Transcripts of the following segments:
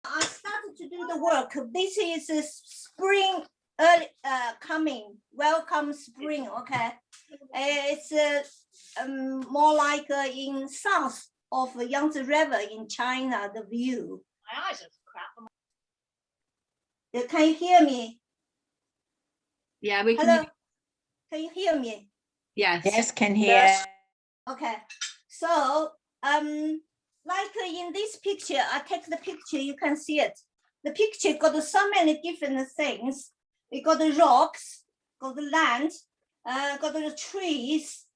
I started to do the work. This is a spring early coming. Welcome spring. Okay, it's more like in south of Yangtze River in China. The view. My eyes are crap. Can you hear me? Yeah, we can. Hello. Can you hear me? Yes. Yes, can hear. Yes. Okay. So like in this picture, I take the picture, you can see it. The picture got so many different things. We got the rocks, got the land, got the trees,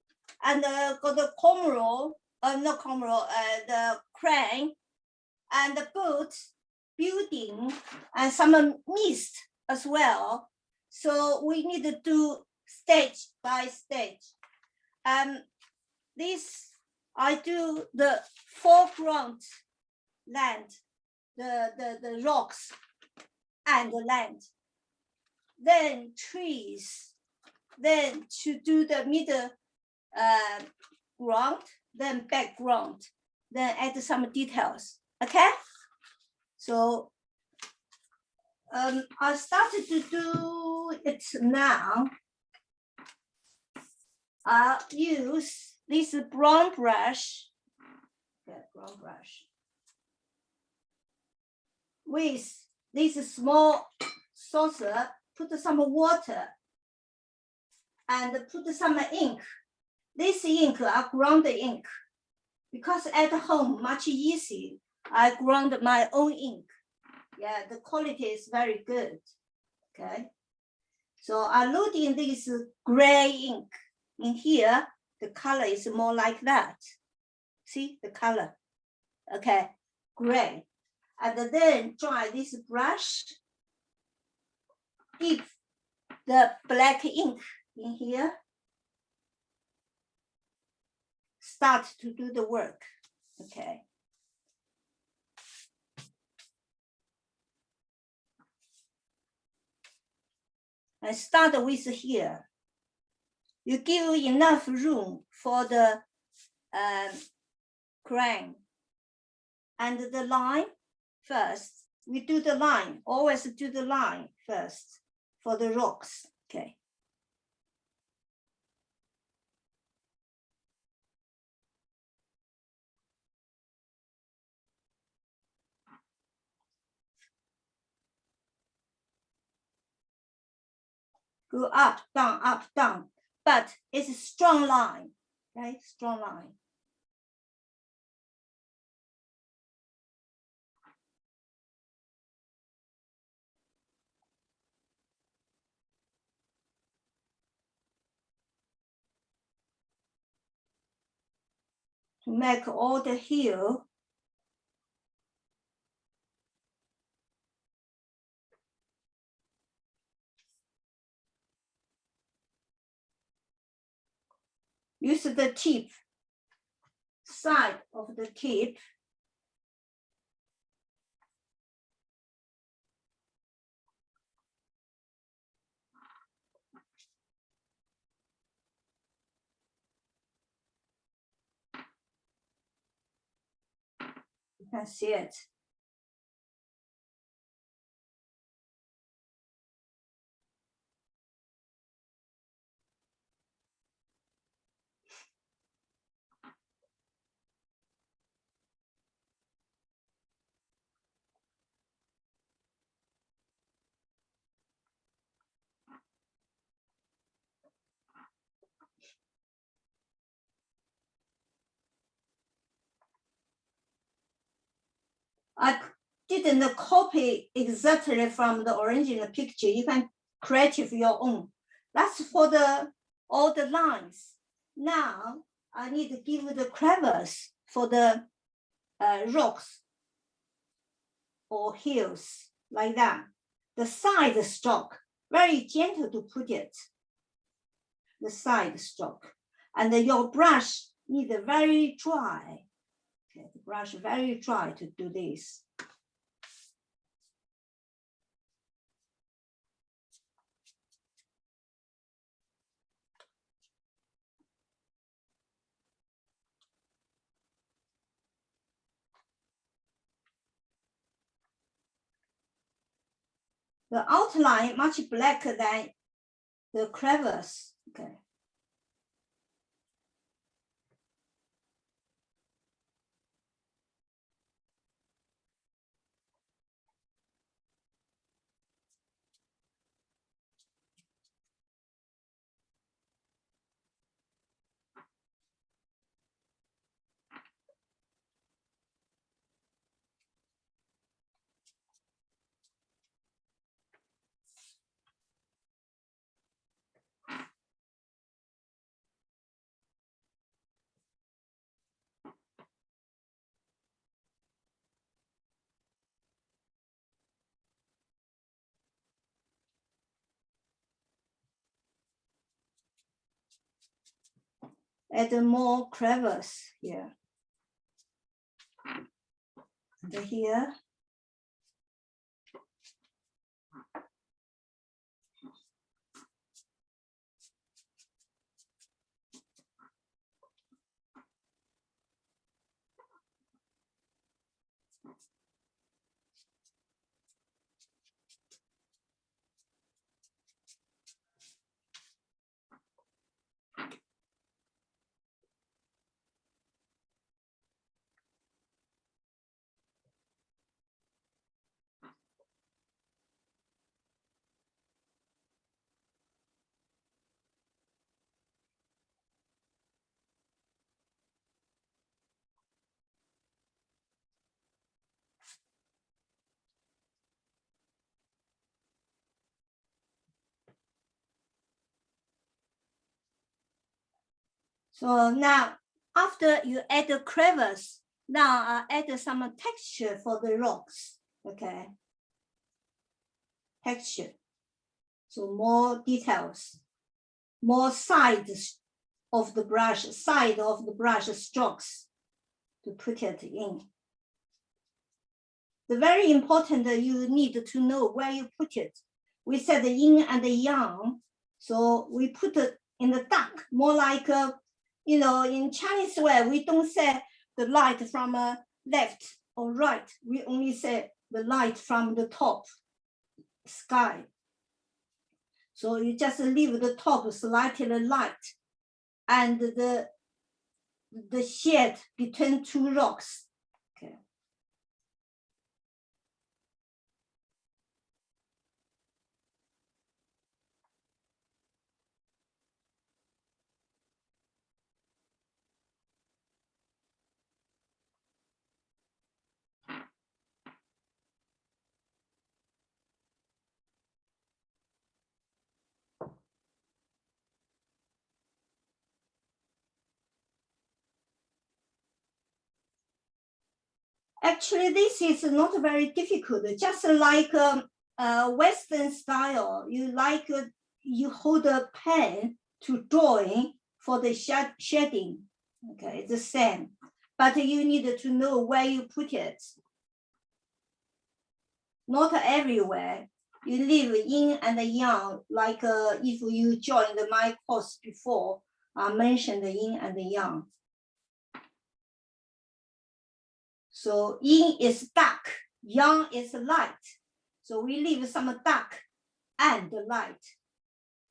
and got the cormorant, not cormorant, the crane, and the boat, building, and some mist as well. So we need to do stage by stage. This I do the foreground land, the rocks and the land, then trees, then to do the middle ground, then background, then add some details. Okay, so I started to do it now. I'll use this brown brush, brown brush, with this small saucer, put some water and put some ink. This ink, I ground the ink because at home much easy. I ground my own ink. Yeah, the quality is very good. Okay, so I load in this gray ink in here. The color is more like that. See the color? Okay, gray. And then dry this brush. Dip the black ink in here. Start to do the work. Okay. I start with here. You give enough room for the crane and the line first. We do the line, always do the line first for the rocks. Okay. Go up, down, but it's a strong line, right? Strong line. To make all the hill. Use the tip, side of the tip. You can see it. I didn't copy exactly from the original picture. You can create your own. That's for all the lines. Now I need to give the crevice for the rocks or hills like that. The side stroke, very gentle to put it. The side stroke, and your brush need very dry. Okay, the brush very dry to do this. The outline much blacker than the crevice. Okay. Add more crevice here. And here. So now, after you add the crevice, now add some texture for the rocks. Okay. Texture. So more details, more sides of the brush, strokes to put it in. The very important, you need to know where you put it. We said the yin and the yang, so we put it in the dark, more like, in Chinese way, we don't say the light from left or right. We only say the light from the top sky. So you just leave the top slightly light and the shade between two rocks. Okay. Actually, this is not very difficult. Just like Western style, you hold a pen to drawing for the shading. Okay, it's the same, but you need to know where you put it. Not everywhere. You leave yin and yang, like if you joined my course before, I mentioned the yin and the yang. So yin is dark, yang is light. So we leave some dark and light.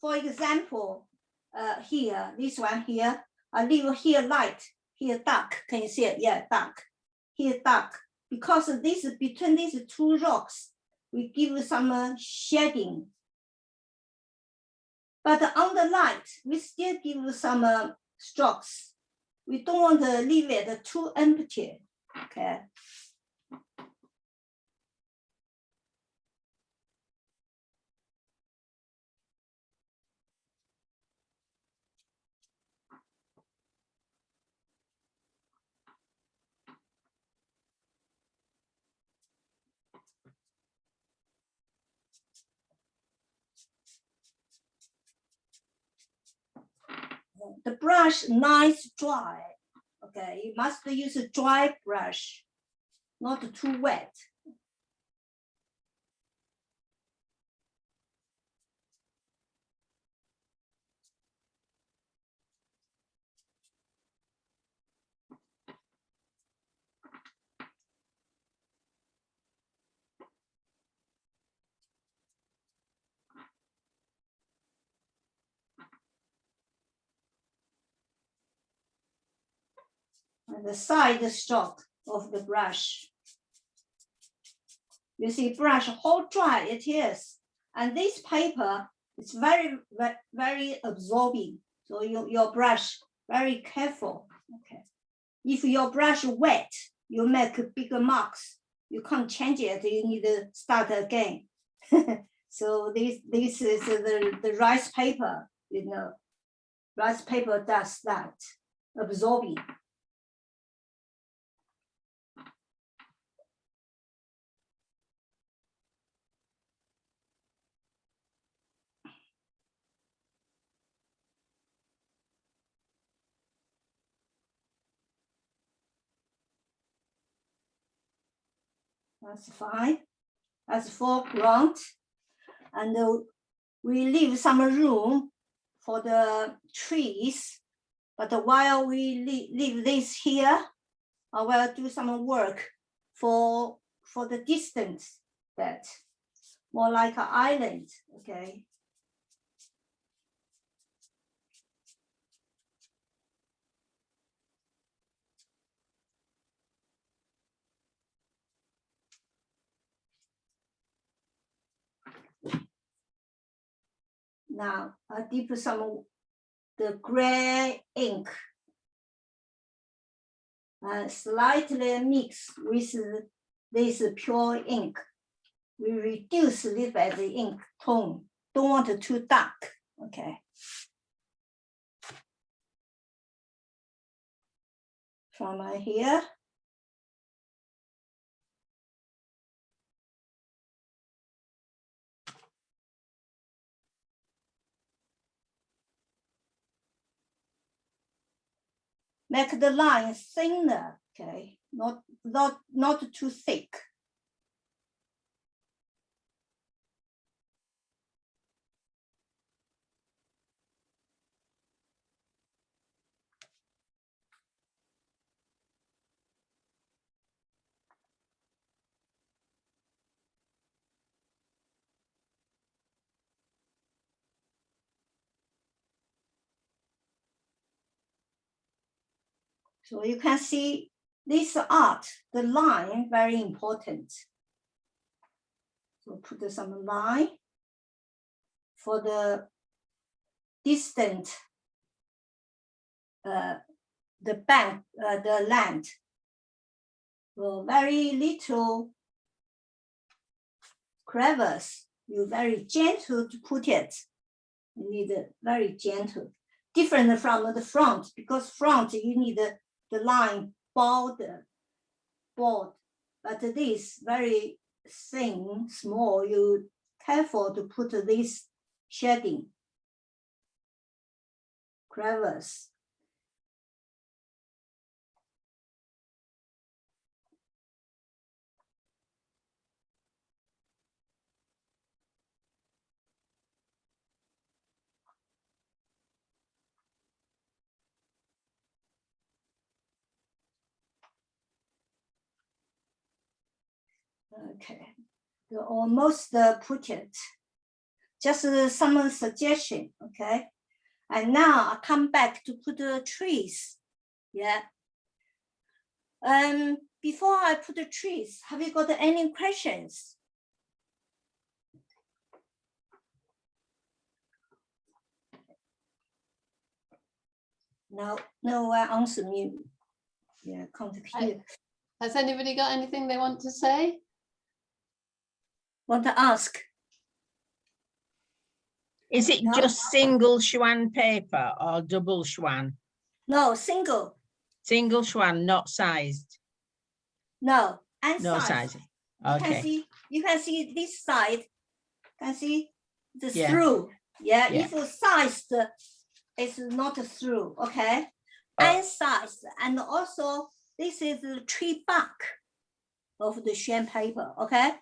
For example, here, this one here, I leave here light, here dark. Can you see it? Yeah, dark. Here dark. Because this between these two rocks, we give some shading. But on the light, we still give some strokes. We don't want to leave it too empty. Okay. The brush nice dry. Okay, you must use a dry brush, not too wet. and the side stroke of the brush. You see, brush how dry it is, and this paper is very absorbing. So your brush very careful. Okay, if your brush wet, you make bigger marks. You can't change it. You need to start again. So this is the rice paper. You know, rice paper does that, absorbing. That's fine. That's foreground. And we leave some room for the trees. But while we leave this here, I will do some work for the distance that more like an island, okay? Now I dip some the gray ink and slightly mix with this pure ink. We reduce a little bit the ink tone. Don't want it too dark, okay? From here. Make the line thinner, okay? Not too thick. So you can see this art, the line, very important. So put some line for the distant, the bank, the land. So very little crevice. You very gentle to put it. You need it very gentle. Different from the front, because front you need the line bold, but this very thin, small, you careful to put this shading, crevice. Okay, you almost put it. Just some suggestion, okay? And now I come back to put the trees, yeah. Before I put the trees, have you got any questions? No one answer me. Yeah, can't hear. Has anybody got anything they want to say? Want to ask? Is it No. just single Schwan paper or double Schwan? No, single. Single Schwan, not sized. No, and No size. sizing. You can Okay. see. You can see this side. Can see the Yeah. through. Yeah. Yeah. If it's sized, it's not through. Okay. Oh. And sized, and also this is the tree bark of the Schwan paper. Okay.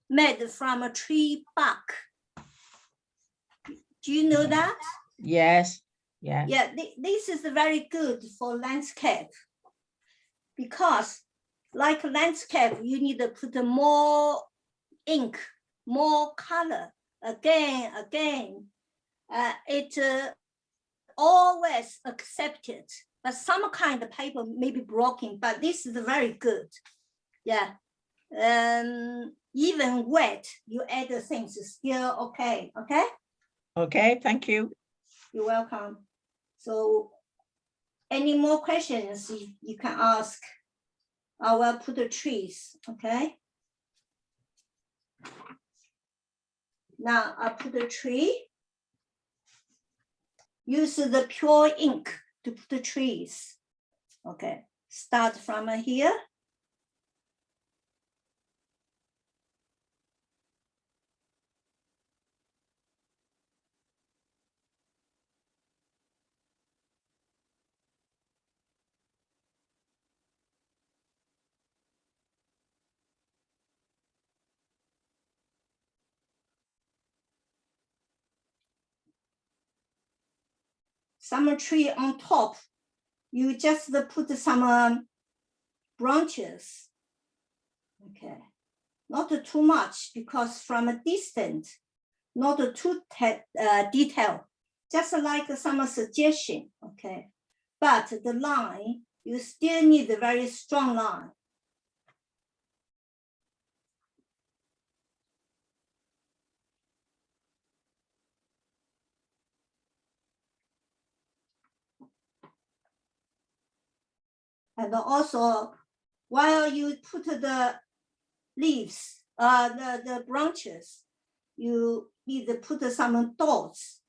Made from a tree bark. Do you know that? Yes. Yeah. Yeah, this is very good for landscape, because like landscape, you need to put more ink, more color, again. It always accepted but some kind of paper may be broken, but this is very good. Yeah. Even wet, you add the things still okay. Okay. Okay, thank you. You're welcome. So any more questions you can ask. I will put the trees, okay? Now I put the tree. Use the pure ink to put the trees. Okay, start from here. Some tree on top, you just put some branches. Okay, not too much because from a distance, not too detailed, just like some suggestion. Okay, but the line, you still need a very strong line. And also, while you put the leaves, the branches, you need to put some dots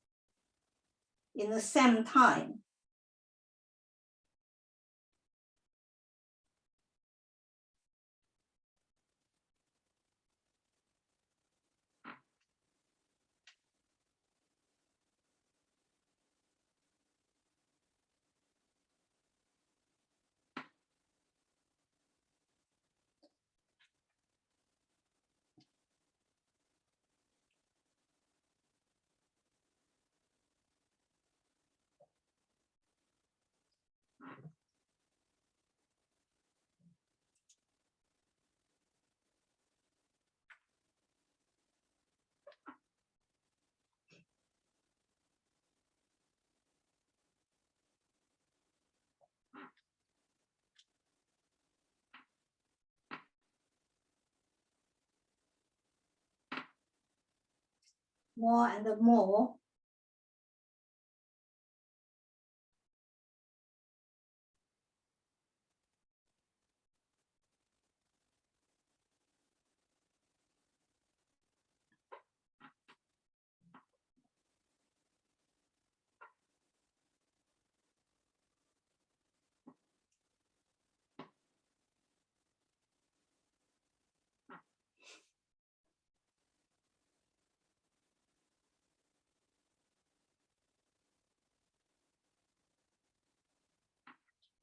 in the same time. More and more.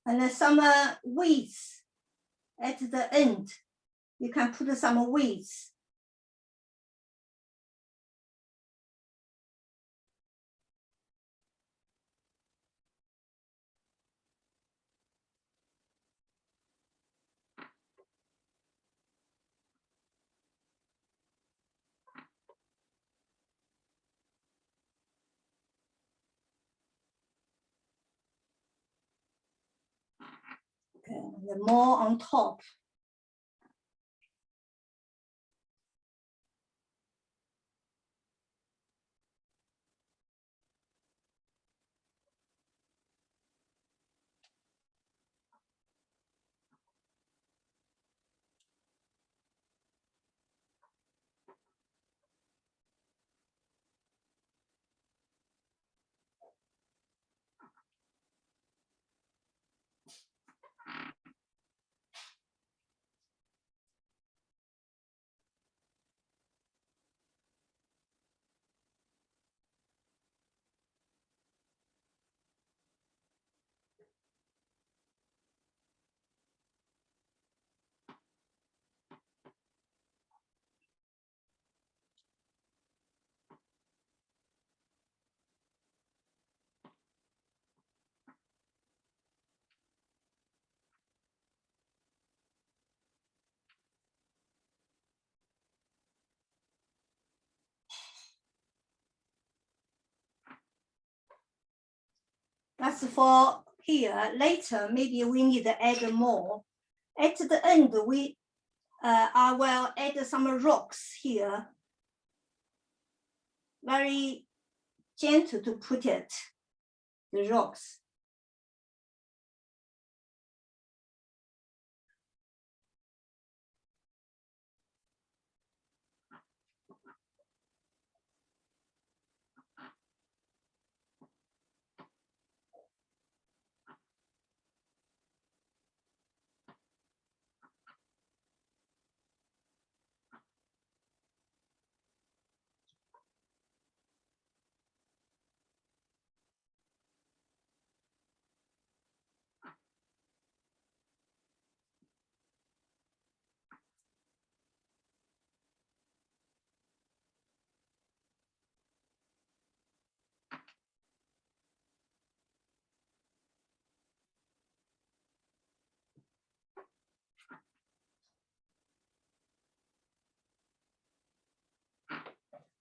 And then some weeds at the end. You can put some weeds. Okay, the more on top. That's for here. Later, maybe we need to add more. At the end, I will add some rocks here. Very gentle to put it, the rocks.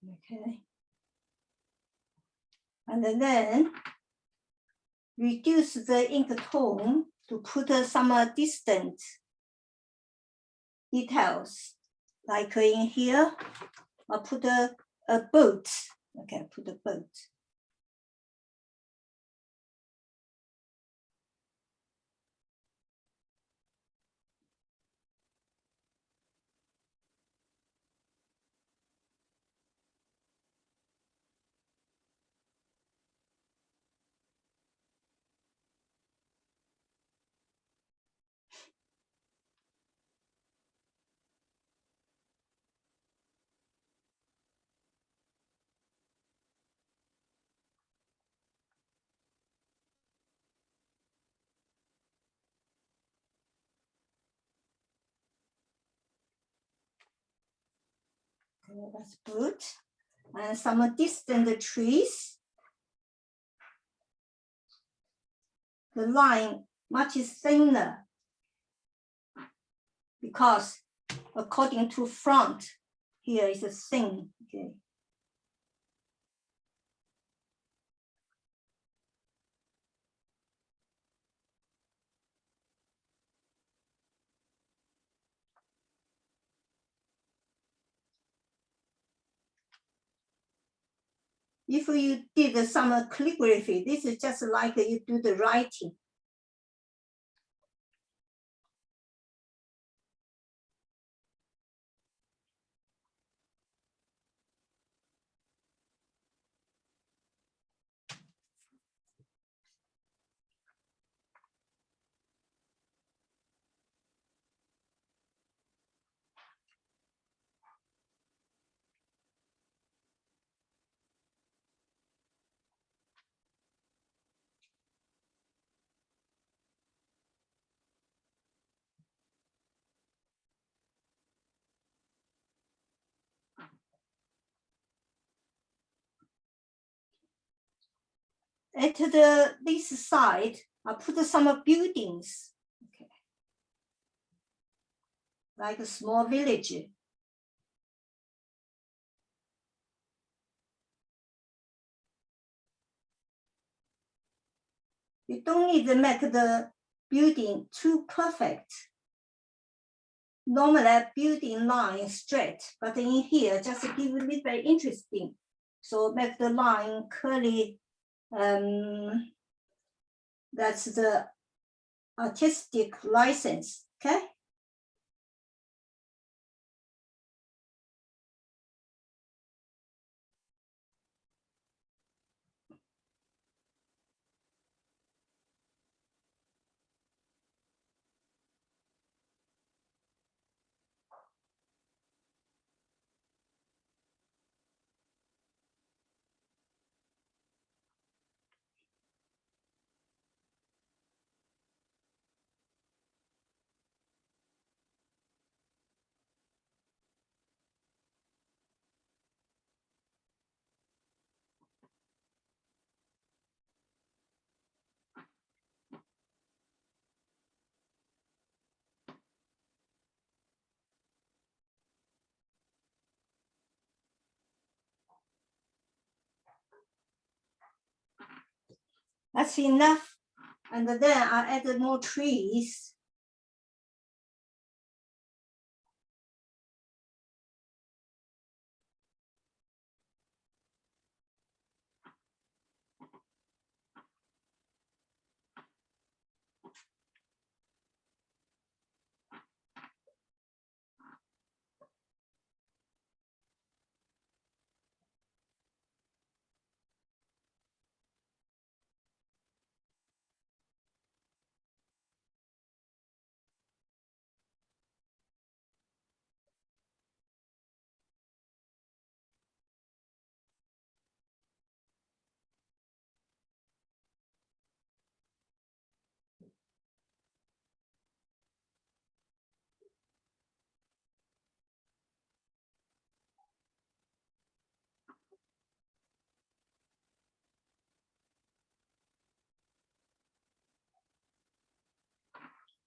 Okay. And then reduce the ink tone to put some distant details. Like in here, I'll put a boat. Okay, put a boat. Okay, that's good. And some distant trees. The line much thinner because according to front, here is a thin. Okay. If you did some calligraphy, this is just like you do the writing. At this side, I put some buildings, okay, like a small village. You don't need to make the building too perfect. Normally, building line straight, but in here, just give it very interesting. So make the line curly. That's the artistic license, okay? That's enough. And then I added more trees.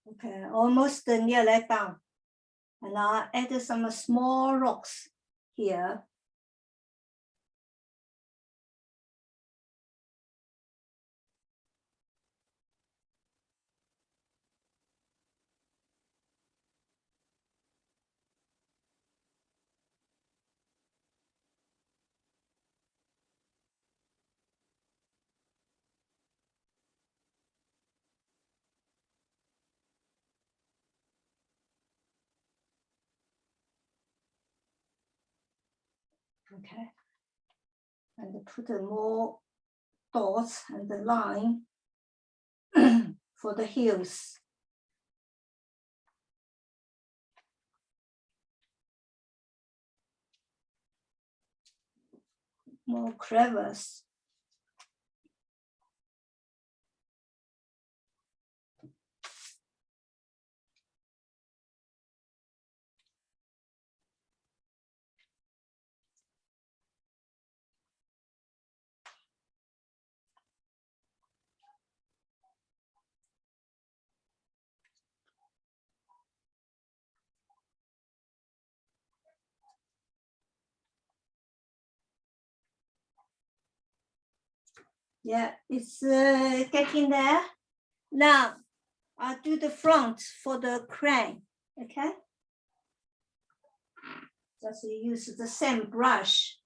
Okay, almost nearly done. And I added some small rocks here. Okay. And put more dots and the line for the hills. More crevice. Yeah, it's getting there. Now I'll do the front for the crane, okay? Just use the same brush.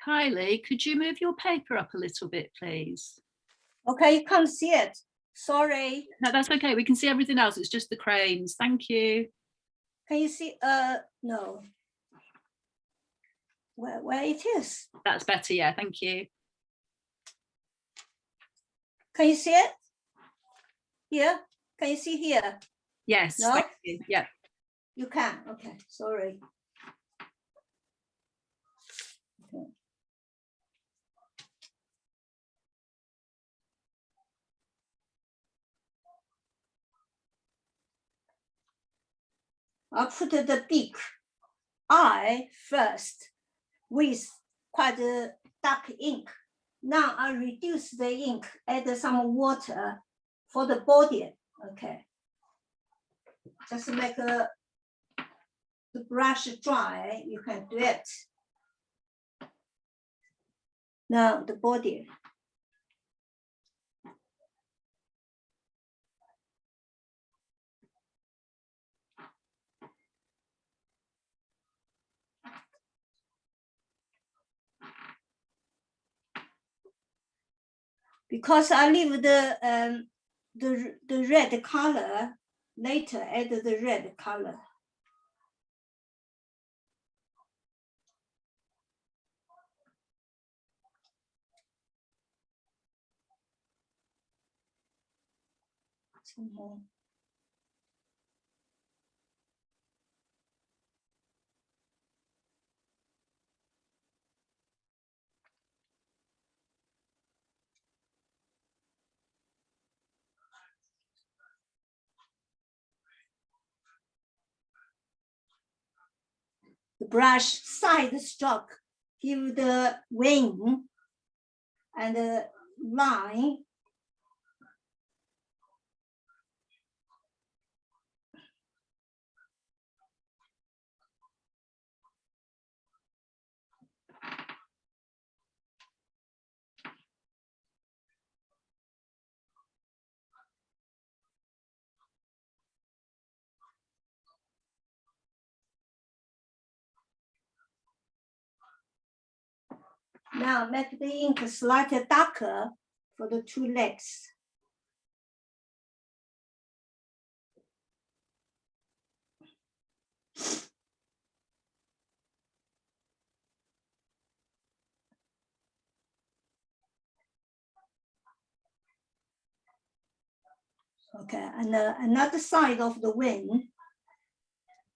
Kylie, could you move your paper up a little bit, please? Okay, you can't see it. Sorry. No, that's okay. We can see everything else. It's just the cranes. Thank you. Can you see? No. Where it is? That's better. Yeah, thank you. Can you see it? Here? Can you see here? Yes, No? thank you. Yeah. You can. Okay, sorry. Okay. I'll put the big eye first with quite a dark ink. Now I reduce the ink, add some water for the body. Okay. Just make the brush dry, you can do it. Now the body. Because I leave the red color, later add the red color. Some more. the brush side stroke, give the wing and the line. Now make the ink slightly darker for the two legs. Okay, and another side of the wing,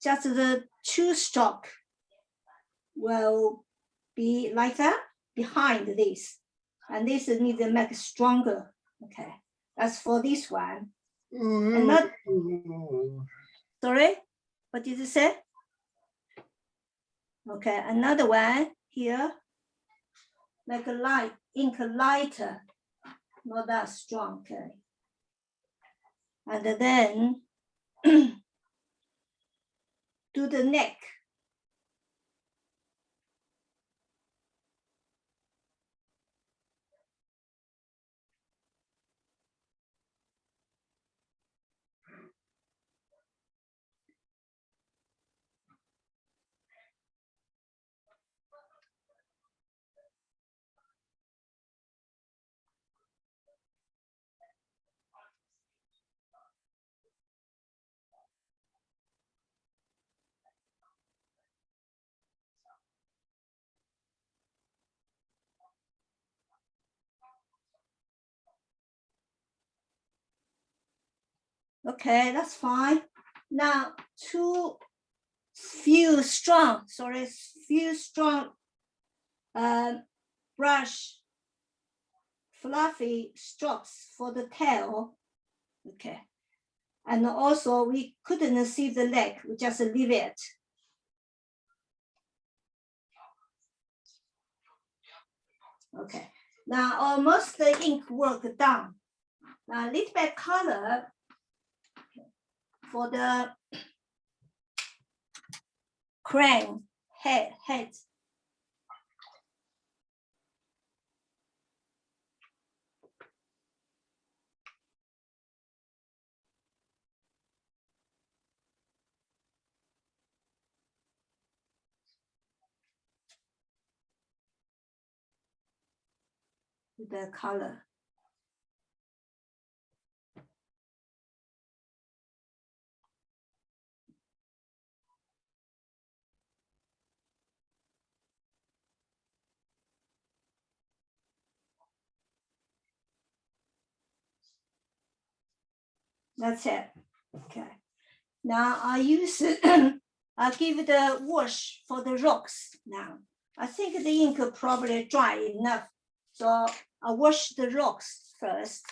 just the two stroke will be like that behind this. And this need to make stronger. Okay, that's for this one. Another, sorry, what did you say? Okay, another one here, make a light, ink lighter, not that strong, okay. And then do the neck. Okay, that's fine. Now few strong brush fluffy strokes for the tail. Okay, and also we couldn't see the leg, we just leave it. Okay, now almost the ink work done. Now a little bit color for the crane head. The color. That's it. Okay. Now I use, I'll give it a wash for the rocks now. I think the ink probably dry enough. So I'll wash the rocks first.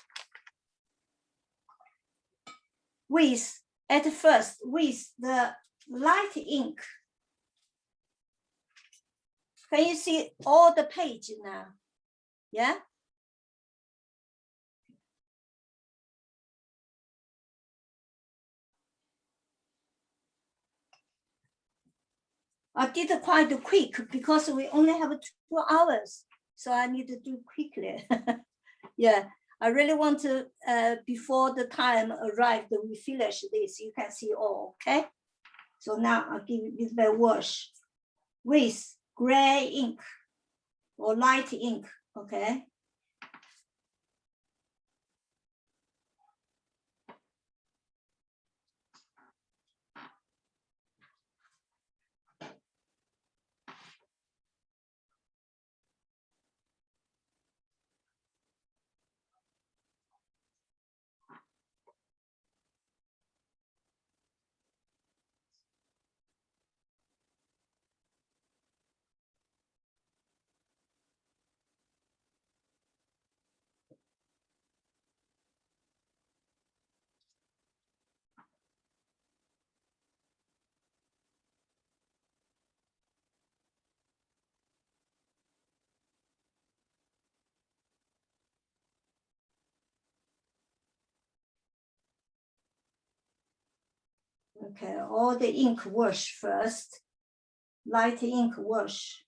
At first, with the light ink. Can you see all the page now? Yeah? I did it quite quick because we only have 2 hours. So I need to do quickly. Yeah, I really want to, before the time arrived, we finish this. You can see all, okay? So now I'll give it a wash with gray ink or light ink, okay? Okay, all the ink wash first, light ink wash.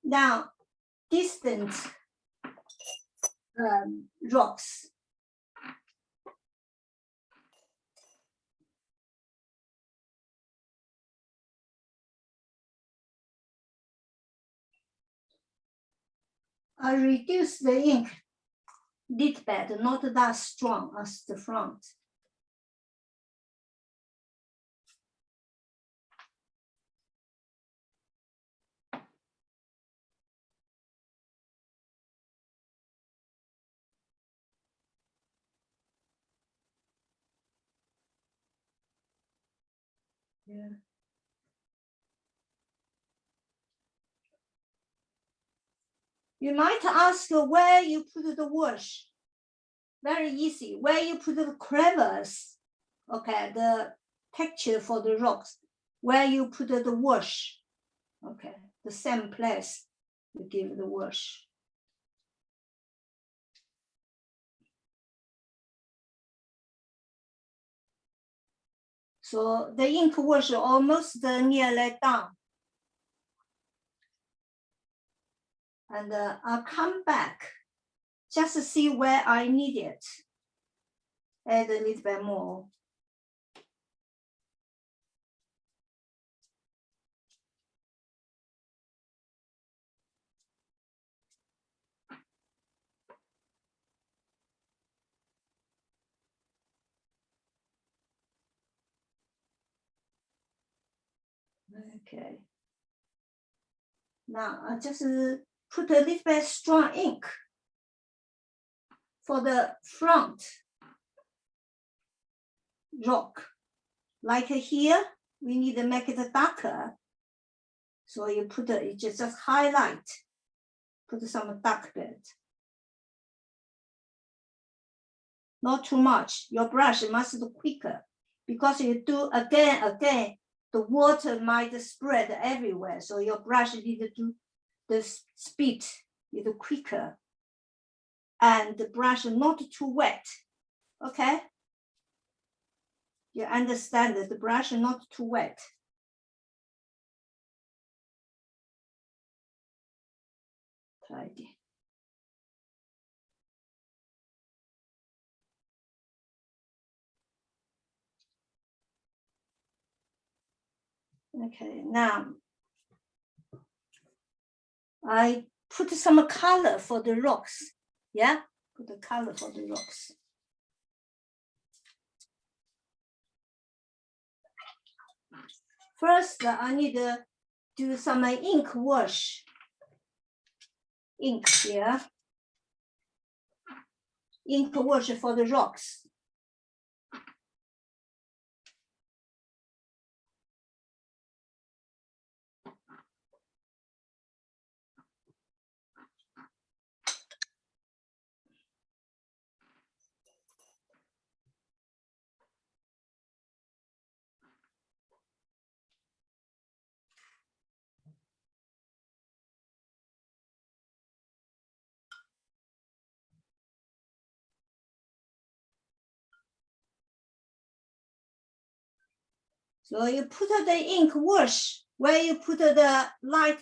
Now, distant rocks. I reduce the ink little bit, not that strong as the front. Yeah. You might ask where you put the wash. Very easy. Where you put the crevice, okay, the texture for the rocks. Where you put the wash, okay, the same place you give the wash. So the ink wash almost nearly done. And I'll come back just to see where I need it. Add a little bit more. Okay. Now I just put a little bit strong ink for the front rock. Like here, we need to make it darker. So you put it, just highlight, put some dark bit. Not too much. Your brush must be quicker because you do again, the water might spread everywhere. So your brush need to do the speed little quicker. And the brush not too wet. Okay? You understand that the brush not too wet. Tidy. Okay, now I put some color for the rocks. Yeah, put the color for the rocks. First, I need to do some ink wash. Ink here. Ink wash for the rocks. So you put the ink wash where you put the light,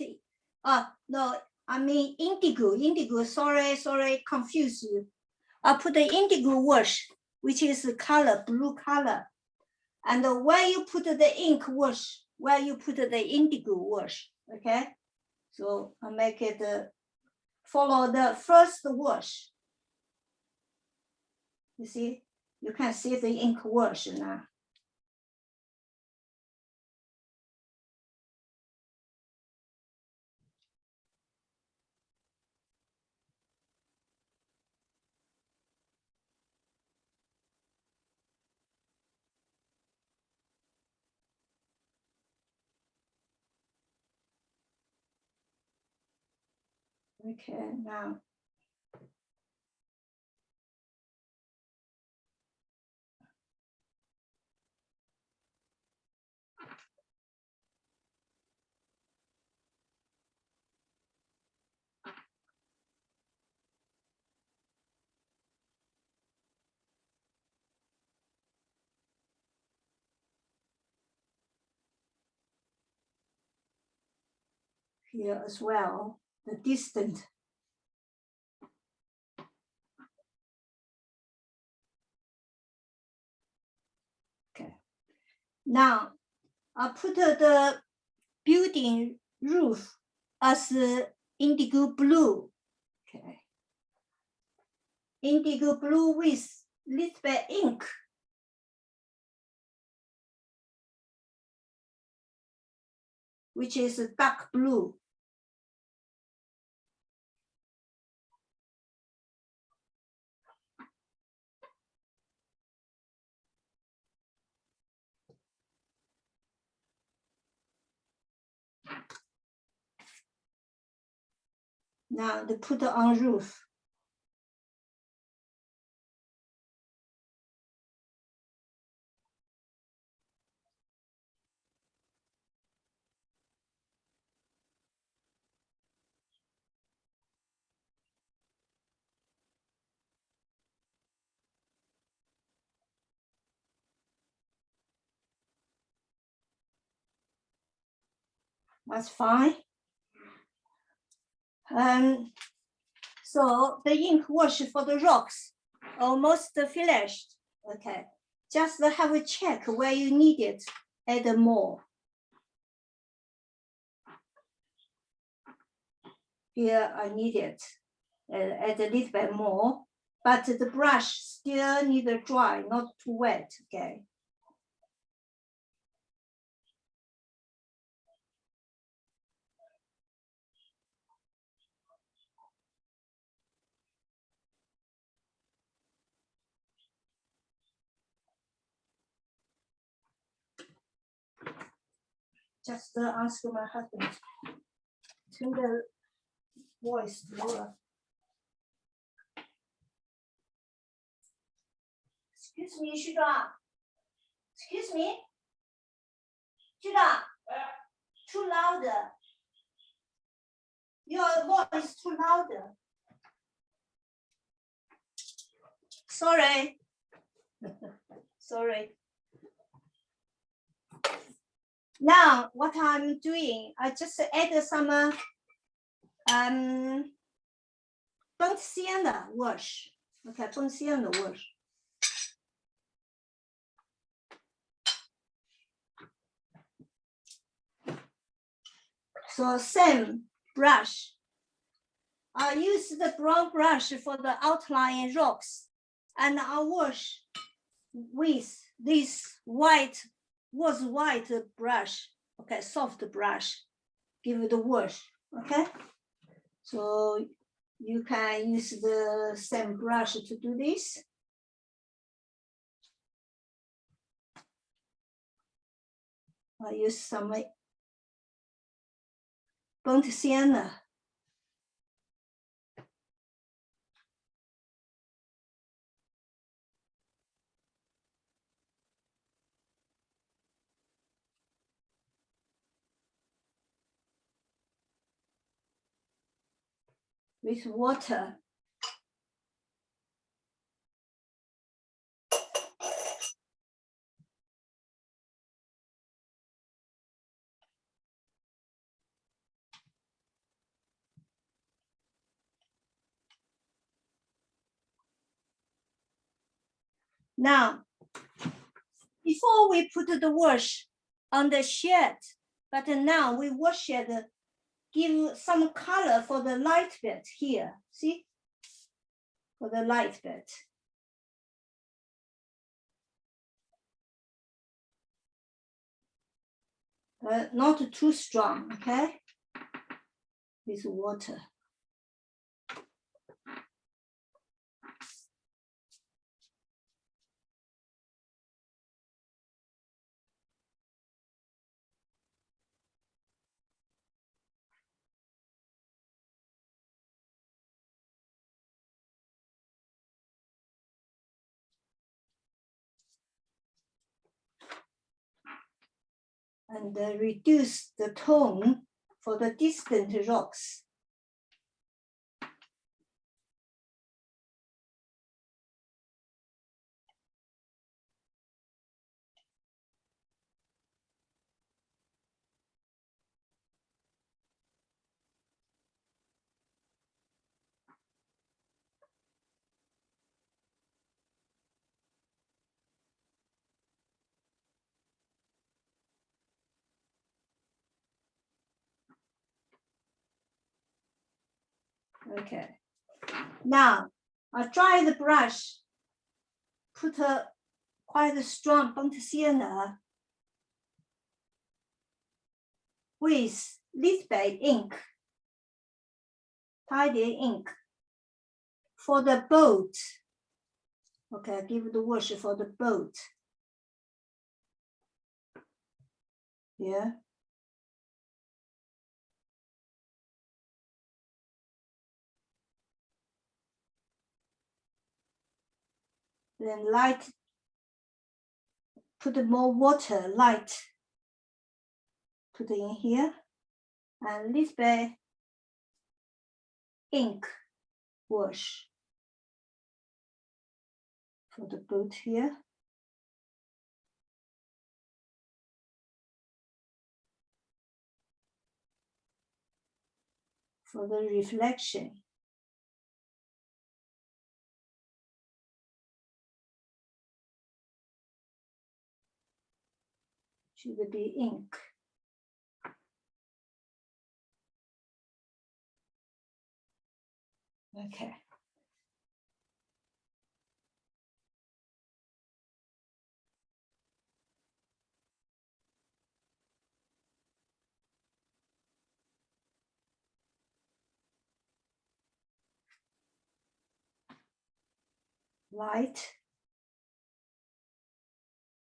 no, I mean indigo, sorry, confuse you. I put the indigo wash, which is the color, blue color. And where you put the ink wash, where you put the indigo wash, okay? So I make it, follow the first wash. You see, you can see the ink wash now. Okay, now here as well, the distant. Okay. Now I put the building roof as indigo blue. Okay. Indigo blue with little bit ink. Which is a dark blue. Now they put on roof. That's fine. So the ink wash for the rocks almost finished. Okay, just have a check where you need it. Add more. Here I need it. Add a little bit more, but the brush still need to dry, not too wet. Okay. Just ask my husband. Turn the voice lower. Excuse me, Shuda. Excuse me. Shuda. Too loud. Your voice too loud. Sorry. Sorry. Now, what I'm doing, I just add some burnt sienna wash. Okay, burnt sienna wash. So same brush. I use the brown brush for the outline rocks, and I wash with this white brush. Okay, soft brush. Give it a wash. Okay, so you can use the same brush to do this. I use some burnt sienna. With water. Now, before we put the wash on the shed, but now we wash it, give some color for the light bit here. See? For the light bit. Not too strong, okay? With water. And reduce the tone for the distant rocks. Okay. Now I dry the brush, put a quite a strong burnt sienna with little bit ink, tidy ink for the boat. Okay, I give the wash for the boat. Yeah. Then light, put more water, light, put in here, and little bit ink wash for the boat here. For the reflection. Should be ink. Okay.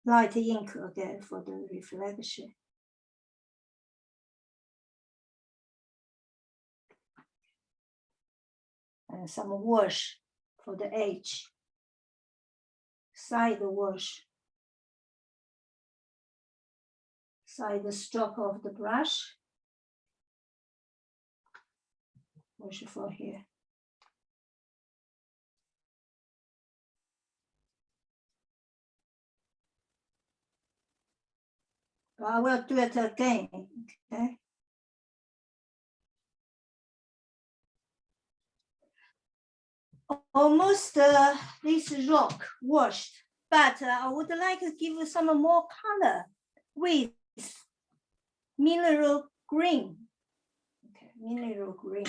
Light ink again for the reflection. And some wash for the edge. Side wash. Side stroke of the brush. Wash for here. I will do it again, okay? Almost this rock washed, but I would like to give some more color with mineral green. Okay, mineral green.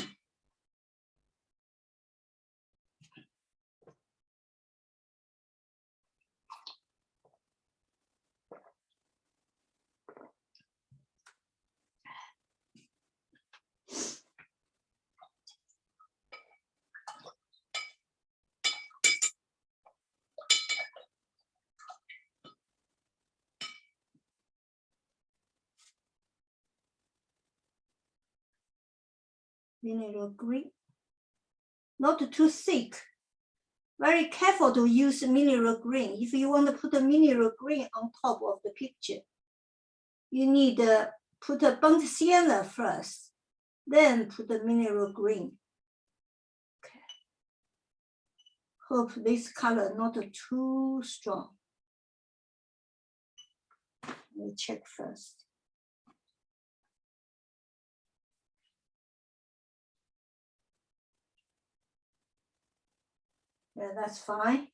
Mineral green, not too thick. Very careful to use mineral green. If you want to put a mineral green on top of the picture, you need to put a burnt sienna first, then put the mineral green. Okay. Hope this color not too strong. Let me check first. Yeah, that's fine.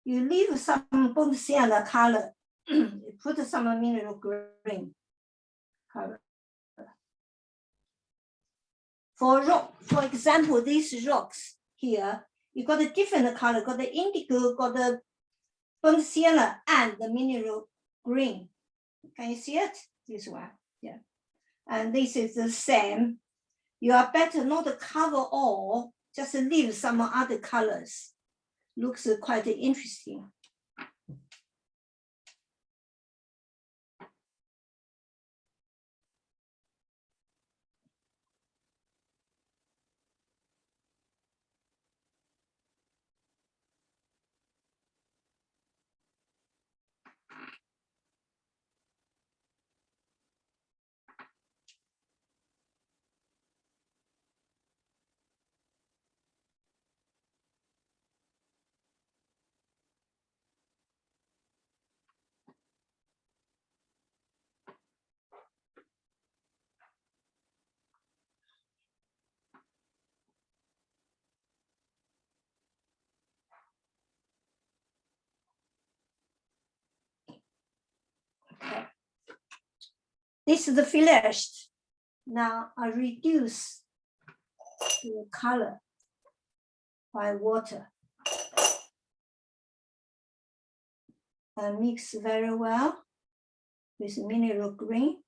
You leave some burnt sienna color, you put some mineral green color. For rock, for example, these rocks here, you got a different color, got the indigo, got the burnt sienna, and the mineral green. Can you see it? This one, yeah. And this is the same. You are better not to cover all, just leave some other colors. Looks quite interesting. Okay. This is the finished. Now I reduce the color by water. And mix very well with mineral green.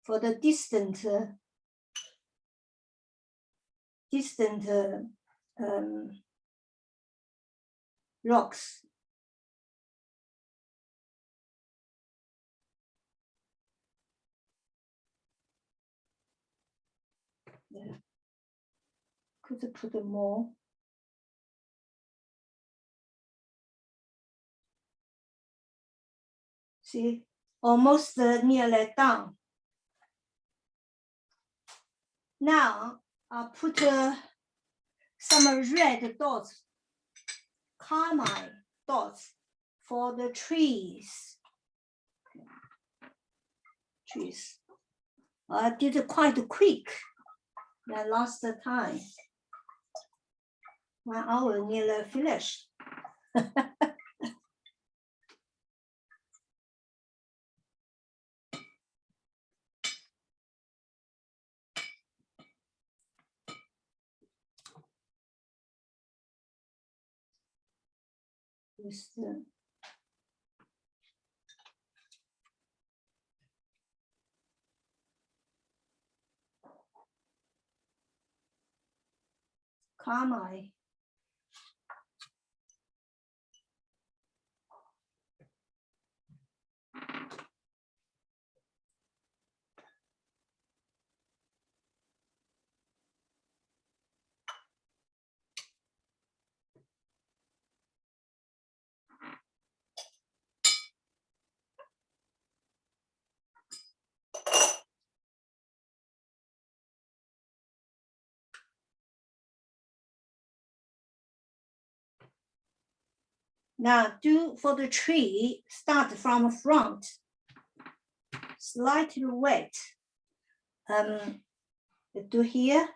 For the distant rocks. Yeah. Could put more. See, almost nearly done. Now I'll put some red dots, carmine dots for the trees. I did it quite quick. I lost the time. 1 hour nearly finished. With the carmine. Now do for the tree, start from front, slightly wet. Do here.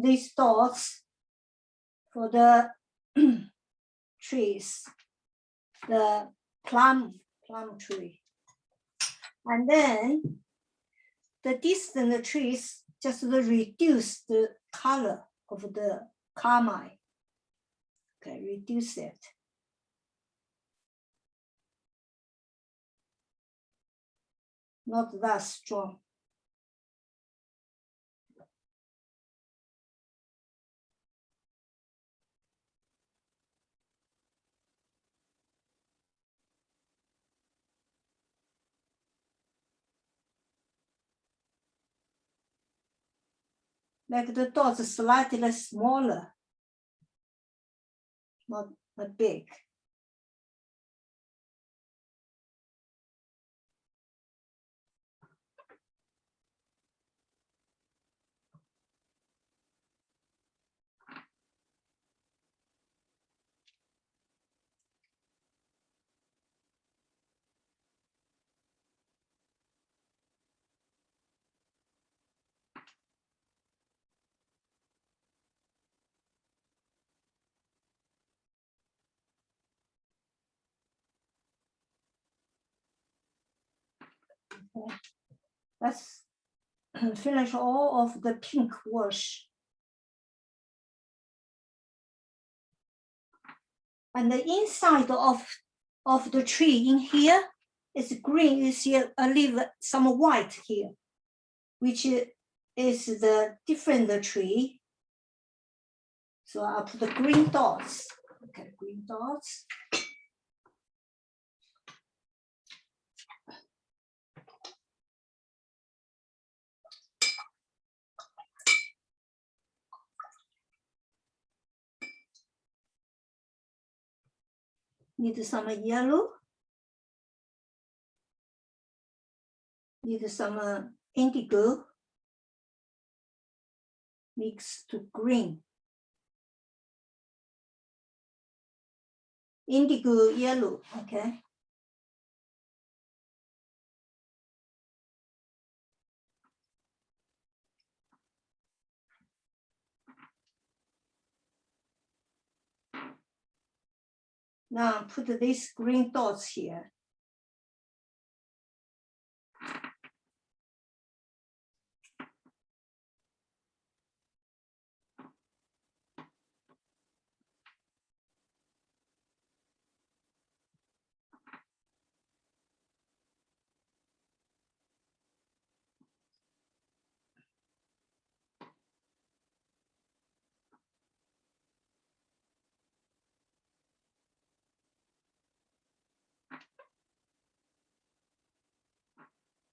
these dots for the trees, the plum tree. And then the distant trees just reduce the color of the carmine. Okay, reduce it. Not that strong. Make the dots slightly smaller, not big. Okay. Let's finish all of the pink wash. And the inside of the tree in here is green. You see a leave some white here, which is the different tree. So I'll put the green dots. Okay, green dots. Need some yellow. Need some indigo. Mix to green. Indigo yellow, okay. Now put these green dots here.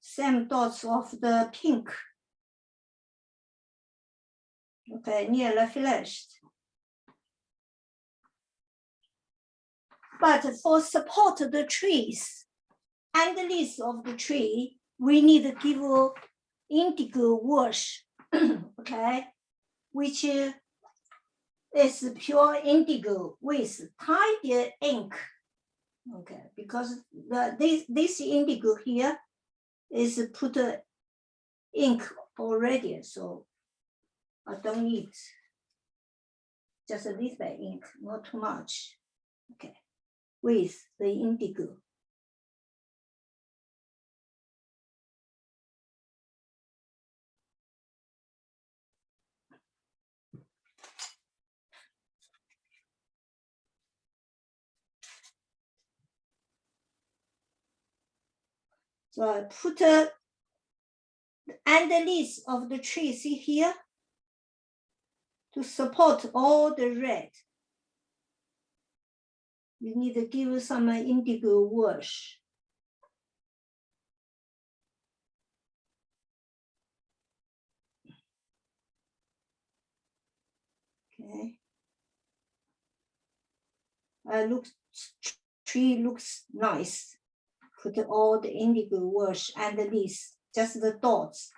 Same dots of the pink. Okay, nearly finished. But for support the trees and the leaves of the tree, we need to give indigo wash, okay, which is pure indigo with tiny ink, okay, because this indigo here is put ink already, so I don't need just a little bit ink, not too much, okay, with the indigo. So I put underneath of the tree, see here, to support all the red. You need to give some indigo wash. Okay. Tree looks nice. Put all the indigo wash underneath, just the dots.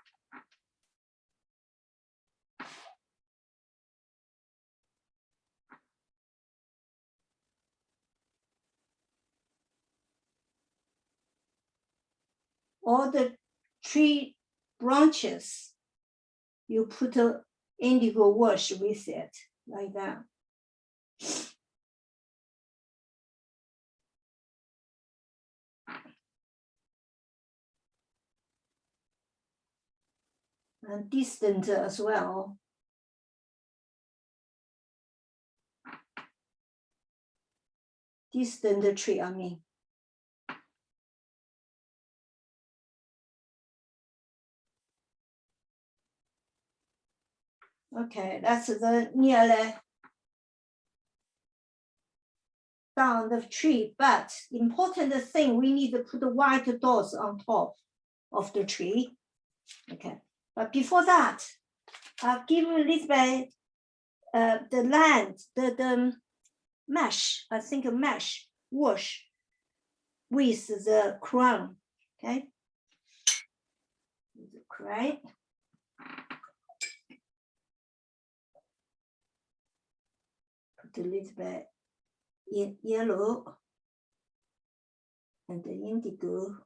All the tree branches, you put indigo wash with it, like that. And distant as well. Distant tree, I mean. Okay, that's the nearly down the tree, but important thing, we need to put the white dots on top of the tree. Okay, but before that, I'll give a little bit the land, the mesh, I think a mesh wash with the crown. Okay, the crown. Put a little bit in yellow and the indigo.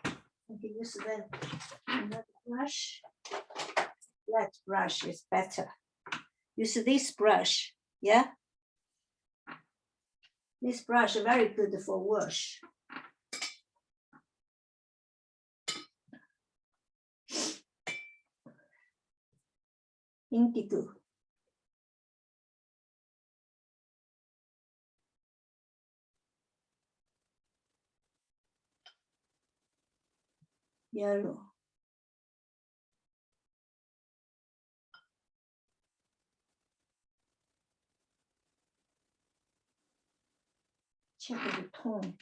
Okay, use another brush. That brush is better. Use this brush, yeah? This brush is very good for wash. Indigo. Yellow. Check the tone.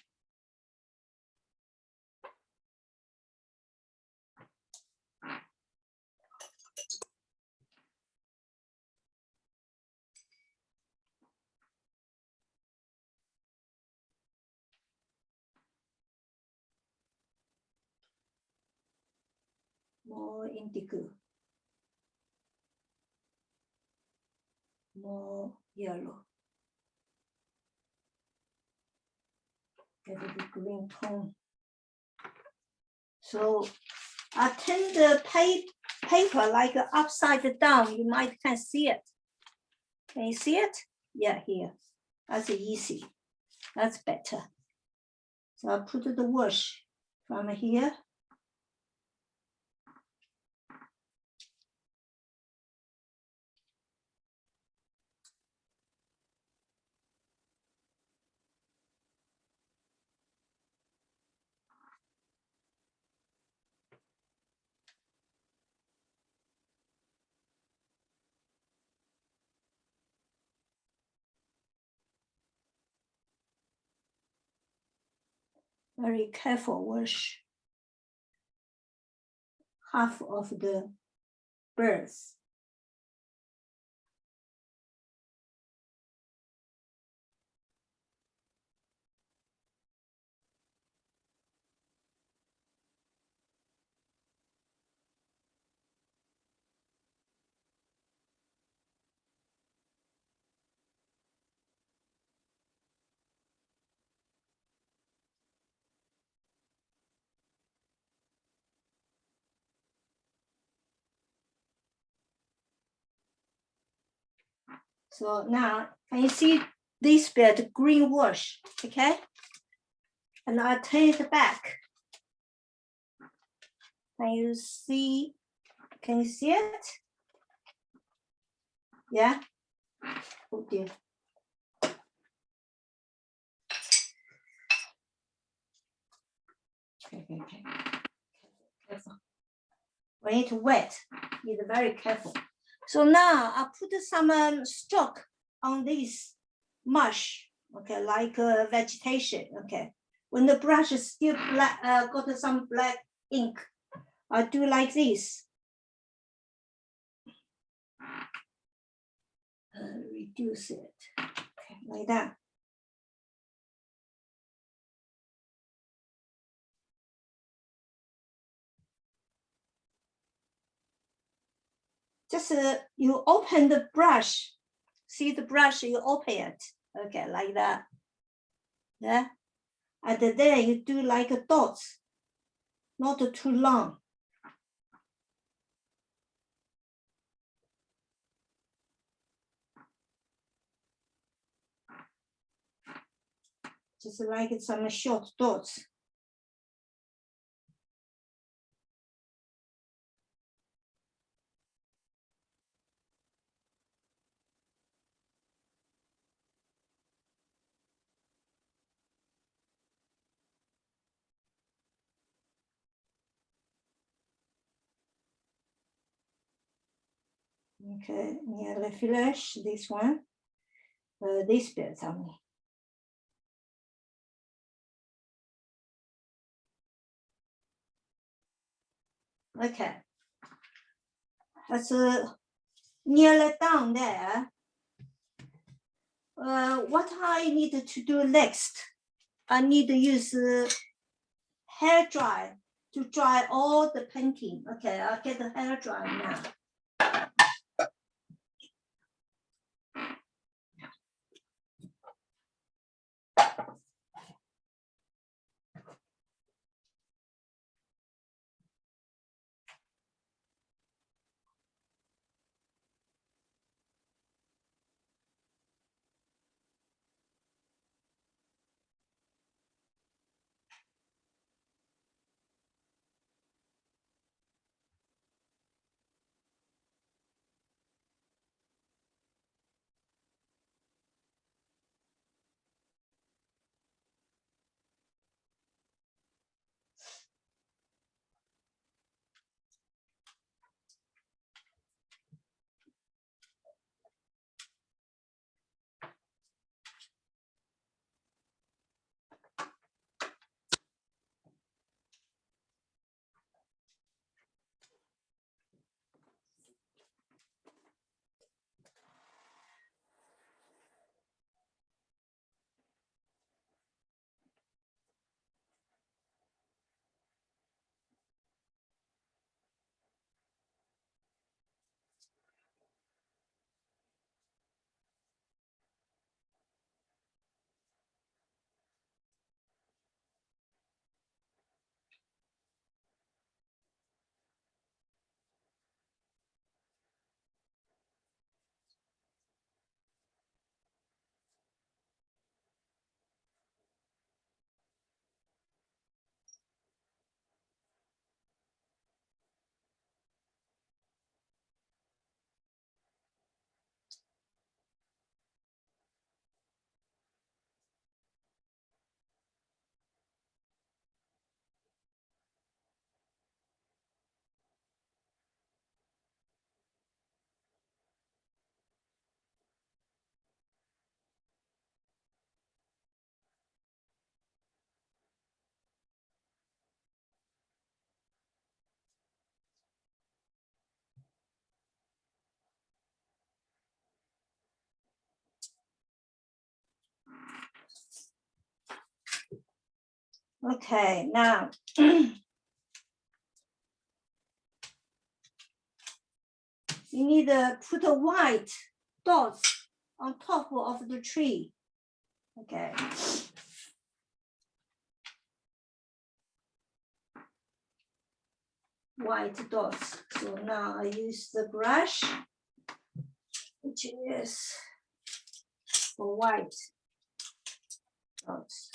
More indigo. More yellow. Get the green tone. So I turn the paper like upside down. You might can see it. Can you see it? Yeah, here. That's easy. That's better. So I put the wash from here. Very careful wash half of the birds. So now, can you see this bit green wash, okay? And I turn it back. Can you see it? Yeah? Oh dear. Okay. Careful. When it's wet, be very careful. So now I put some stroke on this mush, okay, like vegetation, okay. When the brush is still black, got some black ink, I do like this. Reduce it, okay, like that. Just you open the brush, see the brush, you open it, okay, like that. Yeah, and then you do like a dots. not too long. Just like some short dots. Okay, nearly finish this one. This bit only. Okay, that's nearly done there. What I need to do next, I need to use hair dry to dry all the painting. Okay, I'll get the hair dry now. Okay, now you need to put a white dots on top of the tree. Okay. White dots. So now I use the brush, which is for white dots.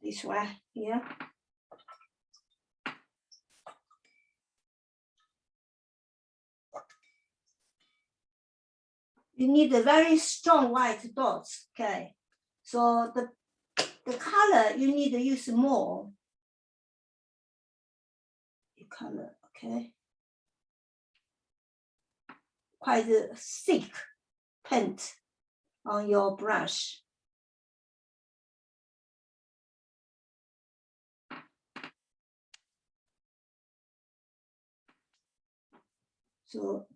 This one here. You need a very strong white dots. Okay. So the color you need to use more. The color, okay. Quite a thick paint on your brush. So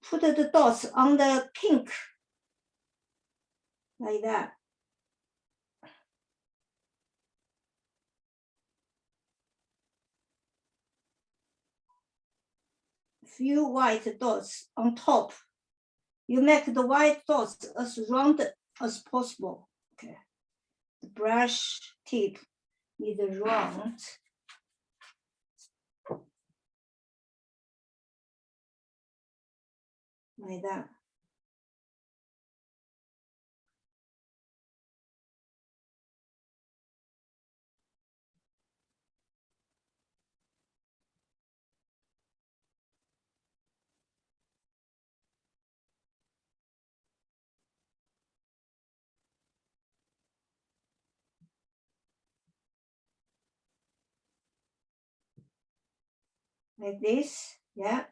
put the dots on the pink like that. Few white dots on top You make the white dots as round as possible. Okay. The brush tip is round. Like that. Like this, yeah.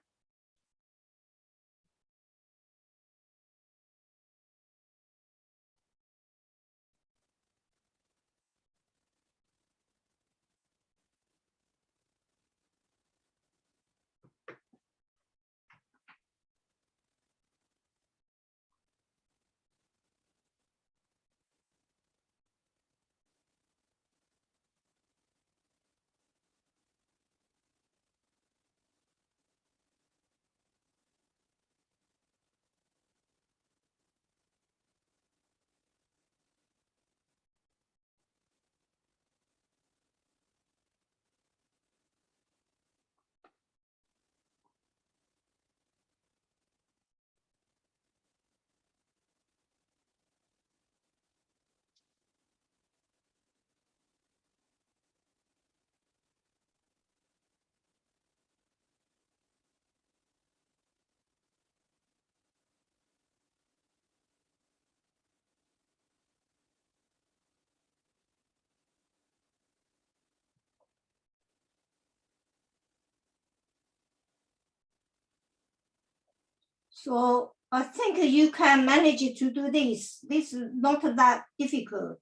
So I think you can manage to do this. This is not that difficult.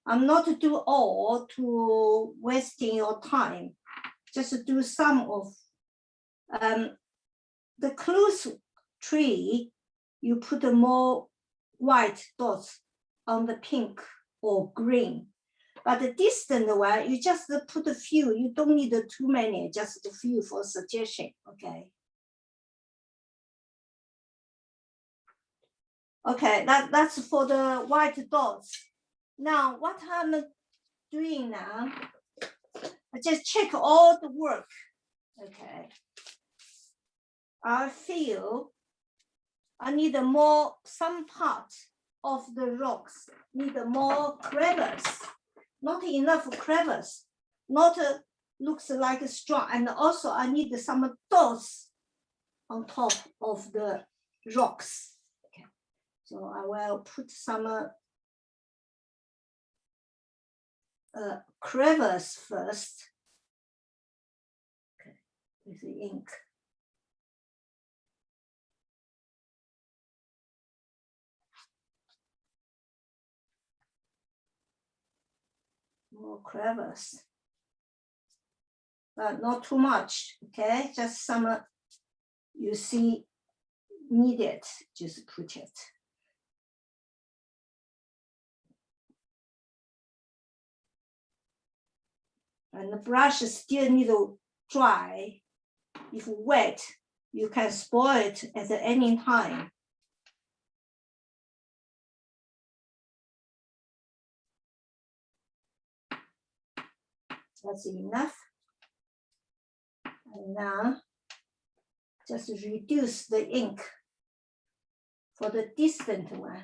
I'm not do all to wasting your time. Just do some of the close tree. You put more white dots on the pink or green. But the distant one, you just put a few. You don't need too many, just a few for suggestion. Okay. Okay, that's for the white dots. Now, what I'm doing now, I just check all the work. Okay. I feel I need more, some part of the rocks need more crevice, not enough crevice, not looks like a straw. And also I need some dots on top of the rocks. Okay. So I will put some crevice first. Okay, with the ink. More crevice, but not too much. Okay, just some you see needed, just put it. And the brush still need to dry. If wet, you can spoil it at any time. That's enough. And now just reduce the ink for the distant one.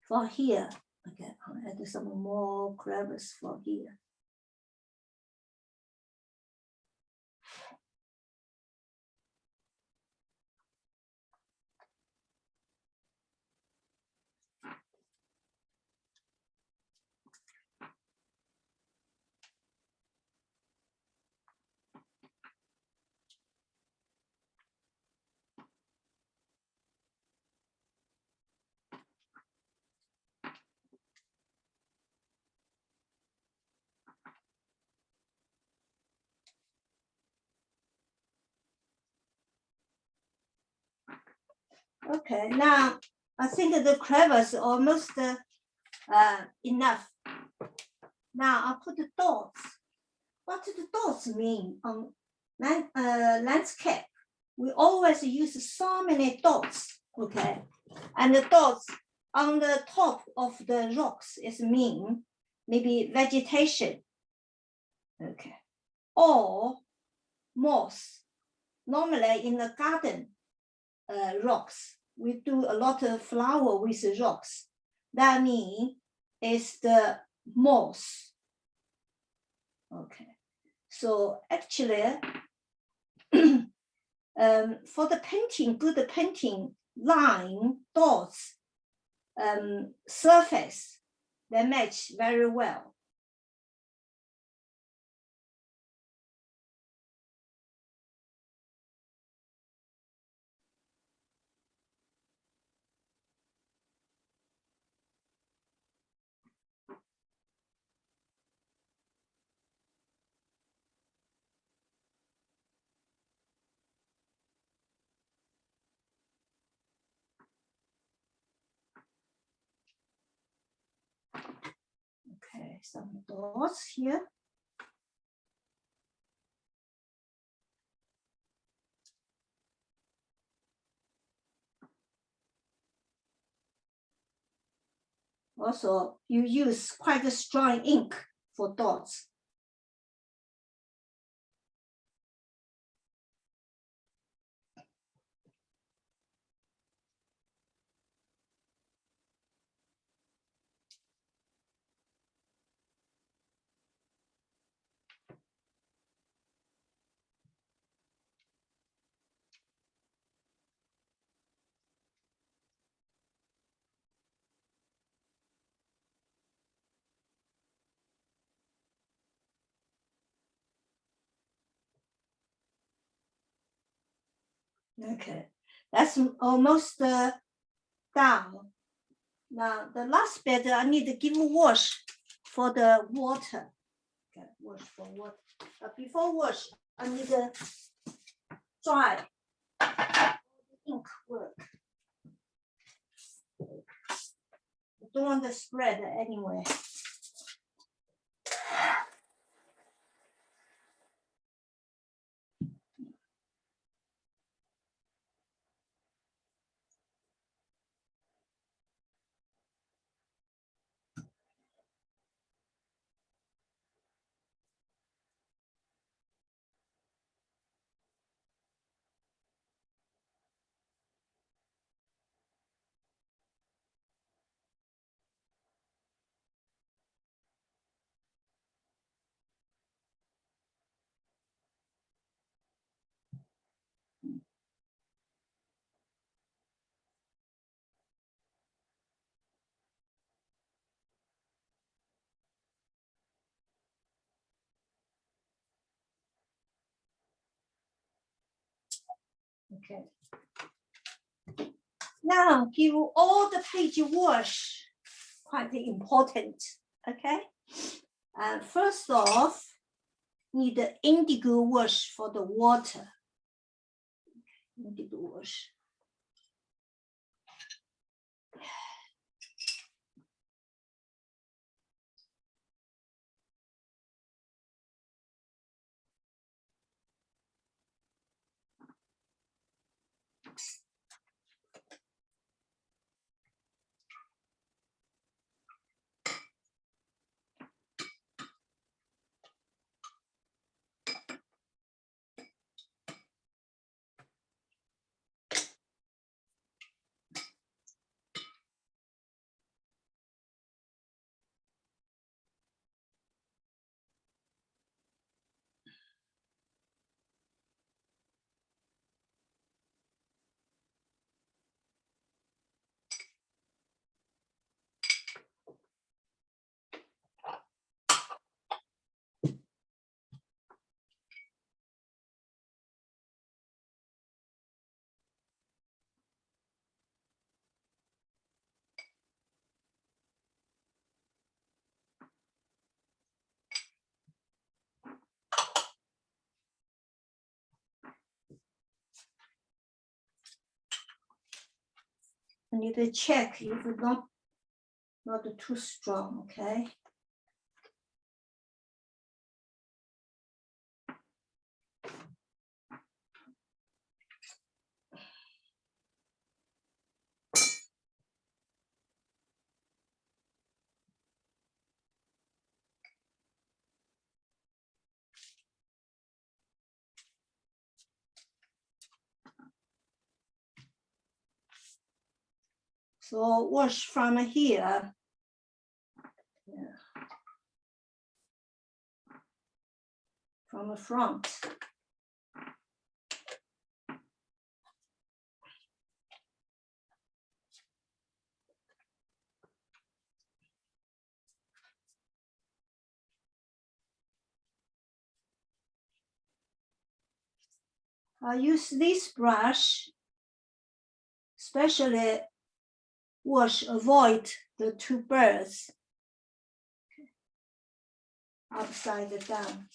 For here, okay, I'll add some more crevice for here. Okay, now I think the crevice almost enough. Now I'll put the dots what do the dots mean on landscape? We always use so many dots, okay? And the dots on the top of the rocks is mean maybe vegetation, okay? Or moss. Normally in the garden rocks, we do a lot of flower with rocks. That means it's the moss. Okay, so actually, for the painting, good painting, line, dots, surface, they match very well. Okay, some dots here. Also, you use quite a strong ink for dots. Okay, that's almost down. Now the last bit I need to give wash for the water. Okay, wash for water. Before wash, I need to dry ink work. I don't want to spread anyway. Okay. Now give all the page wash, quite important. Okay. First off, need the indigo wash for the water. Indigo wash. I need to check if it's not too strong, okay? So wash from here. Yeah. From the front. I use this brush, especially avoid the two birds upside down.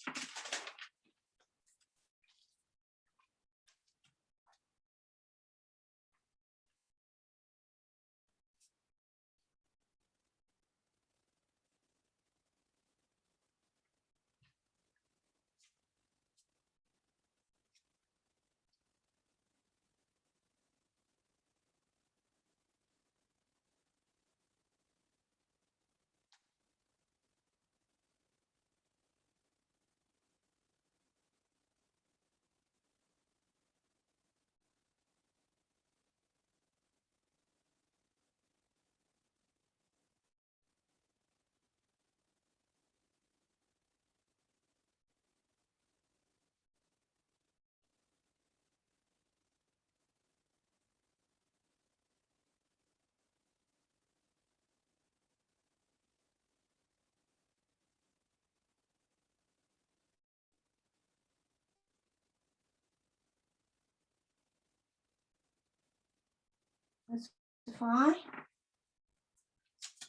That's fine.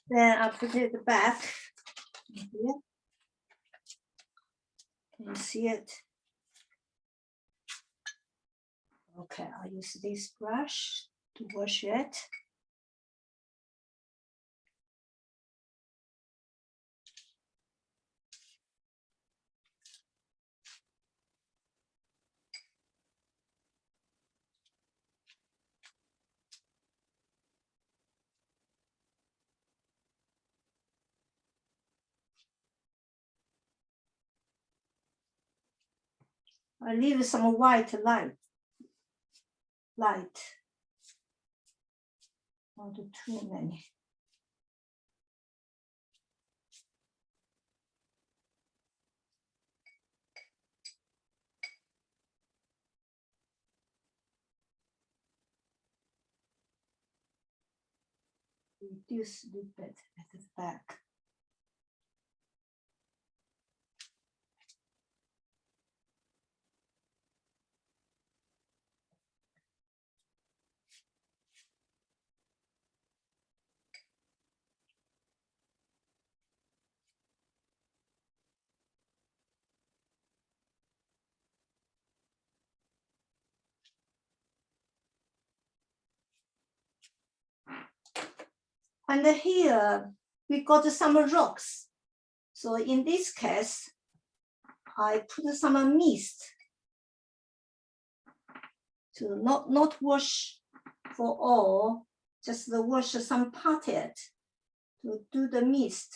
Then I put it back here. Can you see it? Okay, I'll use this brush to wash it. I leave some white light. Not too many. Reduce a little bit at the back. And here we got some rocks. So in this case, I put some mist to not wash for all, just wash some parted to do the mist.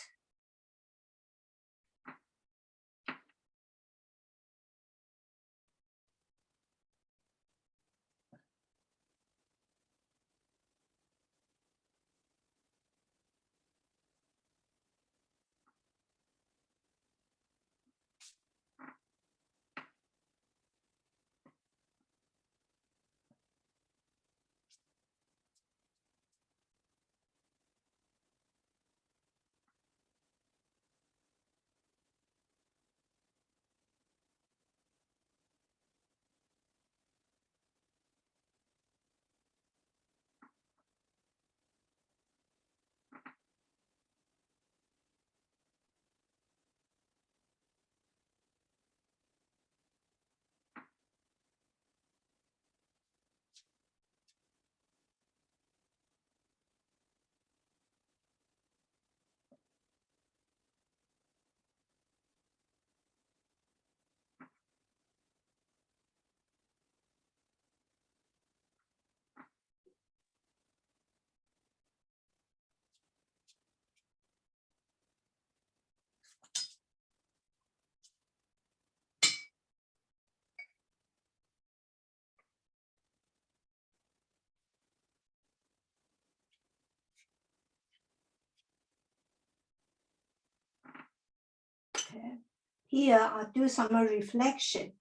here I'll do some reflection.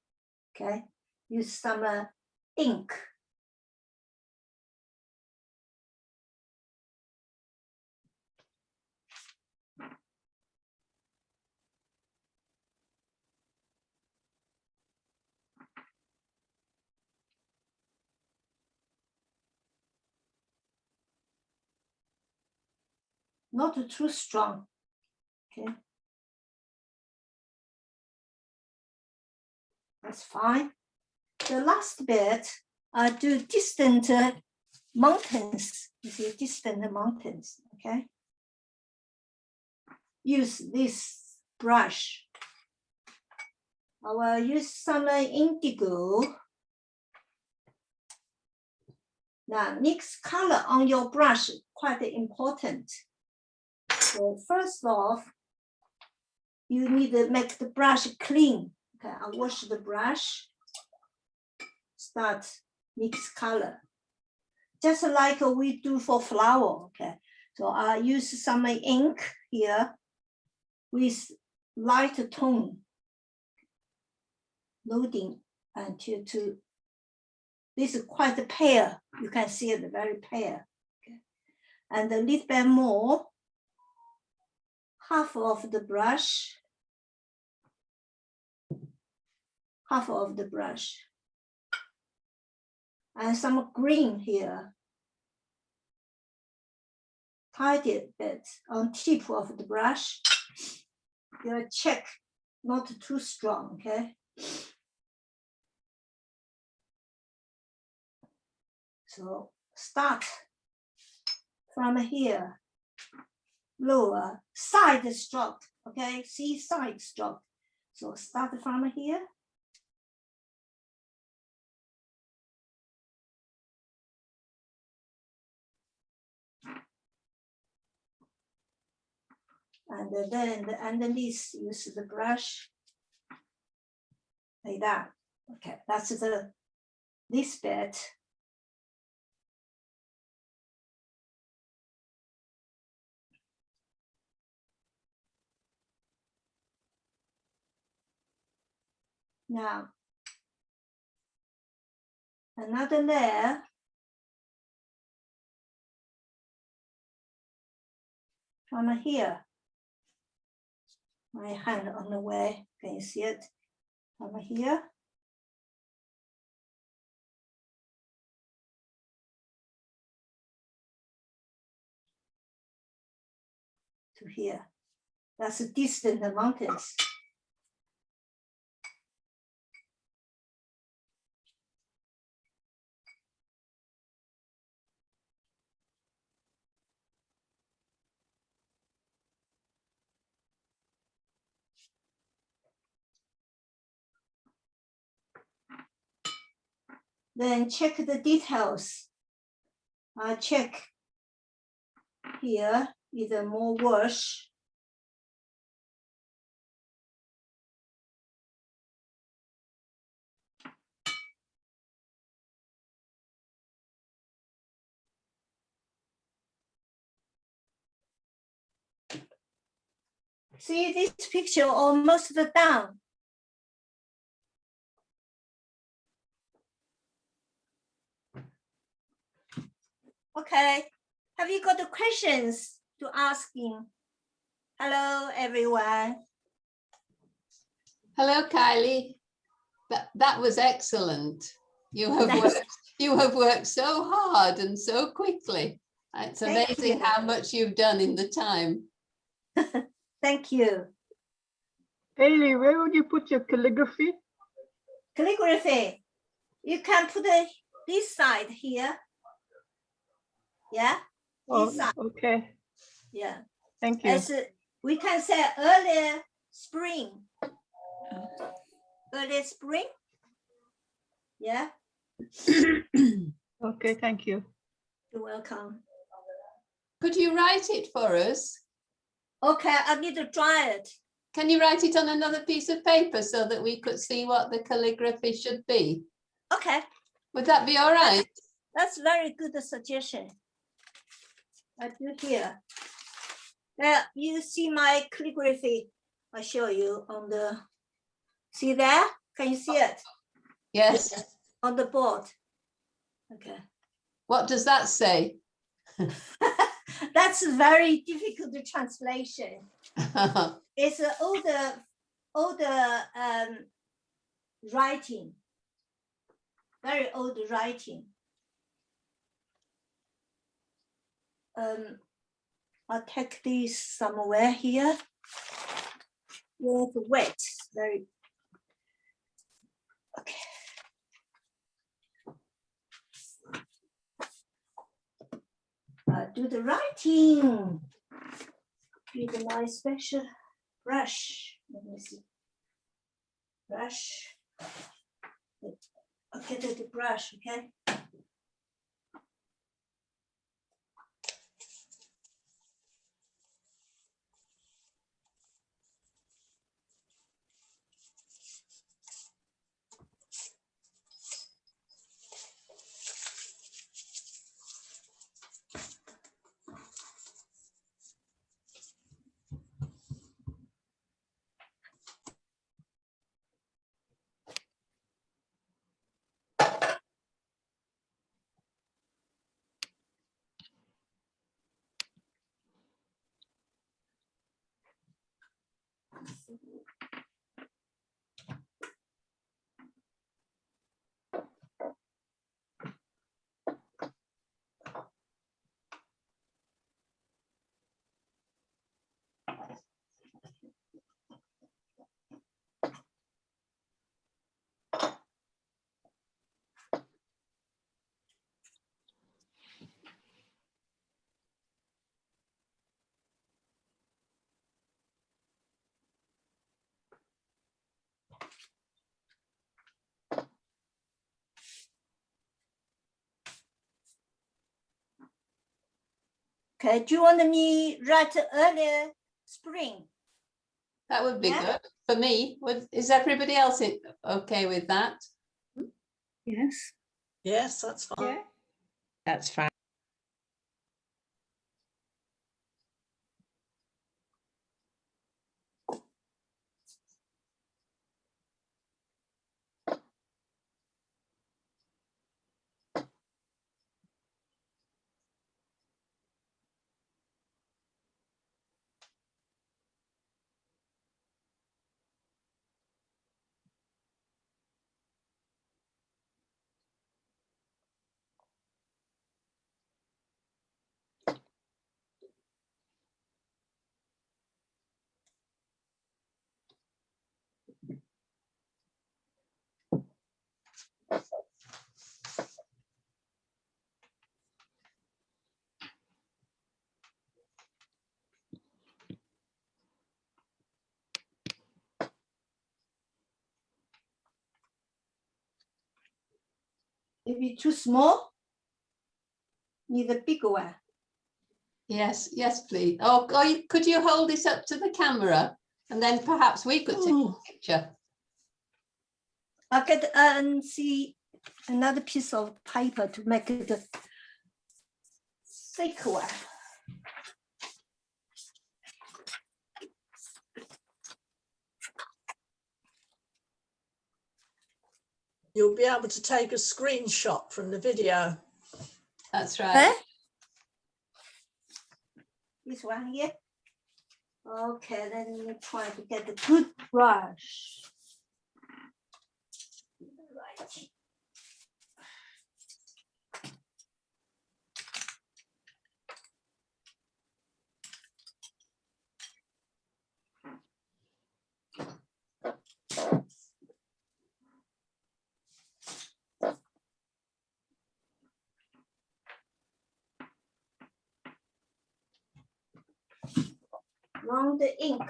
Okay, use some ink. Not too strong. Okay, that's fine. The last bit, I do distant mountains. You see, distant mountains. Okay, use this brush. I will use some indigo. Now, mix color on your brush, quite important. So first off, you need to make the brush clean. Okay, I wash the brush, start mix color. Just like we do for flower, okay? So I use some ink here with light tone, loading until this is quite pale. You can see it very pale. Okay. And a little bit more, half of the brush, and some green here. Tidy bit on tip of the brush. You check not too strong, okay? So start from here, lower, side stroke, okay? See side stroke. So start from here. And then underneath, use the brush like that. Okay, that's this bit. Now, another layer. From here. My hand on the way, can you see it? From here. To here. That's a distant mountains. Then check the details. I check here, either more wash. See this picture almost done. Okay, have you got the questions to asking? Hello, everyone. Hello, Kylie. That was excellent. You have worked so hard and so quickly. It's amazing how much you've done in the time. Thank you. Kaili, where would you put your calligraphy? Calligraphy, you can put this side here. Yeah, Oh, this side. okay. Yeah. Thank you. As we can say early spring. Early spring. Yeah. Okay, thank you. You're welcome. Could you write it for us? Okay, I need to dry it. Can you write it on another piece of paper so that we could see what the calligraphy should be? Okay. Would that be all right? That's very good suggestion. I do here. You see my calligraphy. I show you on the See there? Can you see it Yes. on the board? Okay. What does that say? That's very difficult to translation. It's an older writing, very old writing. I'll take this somewhere here. Yeah, it's wet, very. Okay. Do the writing with my special brush. Let me see. Brush. Okay, the brush, okay? Okay, do you want me write earlier spring? That would be Yeah. good for me. Is everybody else okay with that? Yes. Yes, that's fine. Yeah. That's fine. Maybe too small? Need a bigger one. Yes, yes, please. Oh, could you hold this up to the camera and then perhaps we could take a picture? I'll get and see another piece of paper to make it a thick one. You'll be able to take a screenshot from the video. That's right. Eh? This one here. Okay, let me try to get a good brush. Right. Round the ink.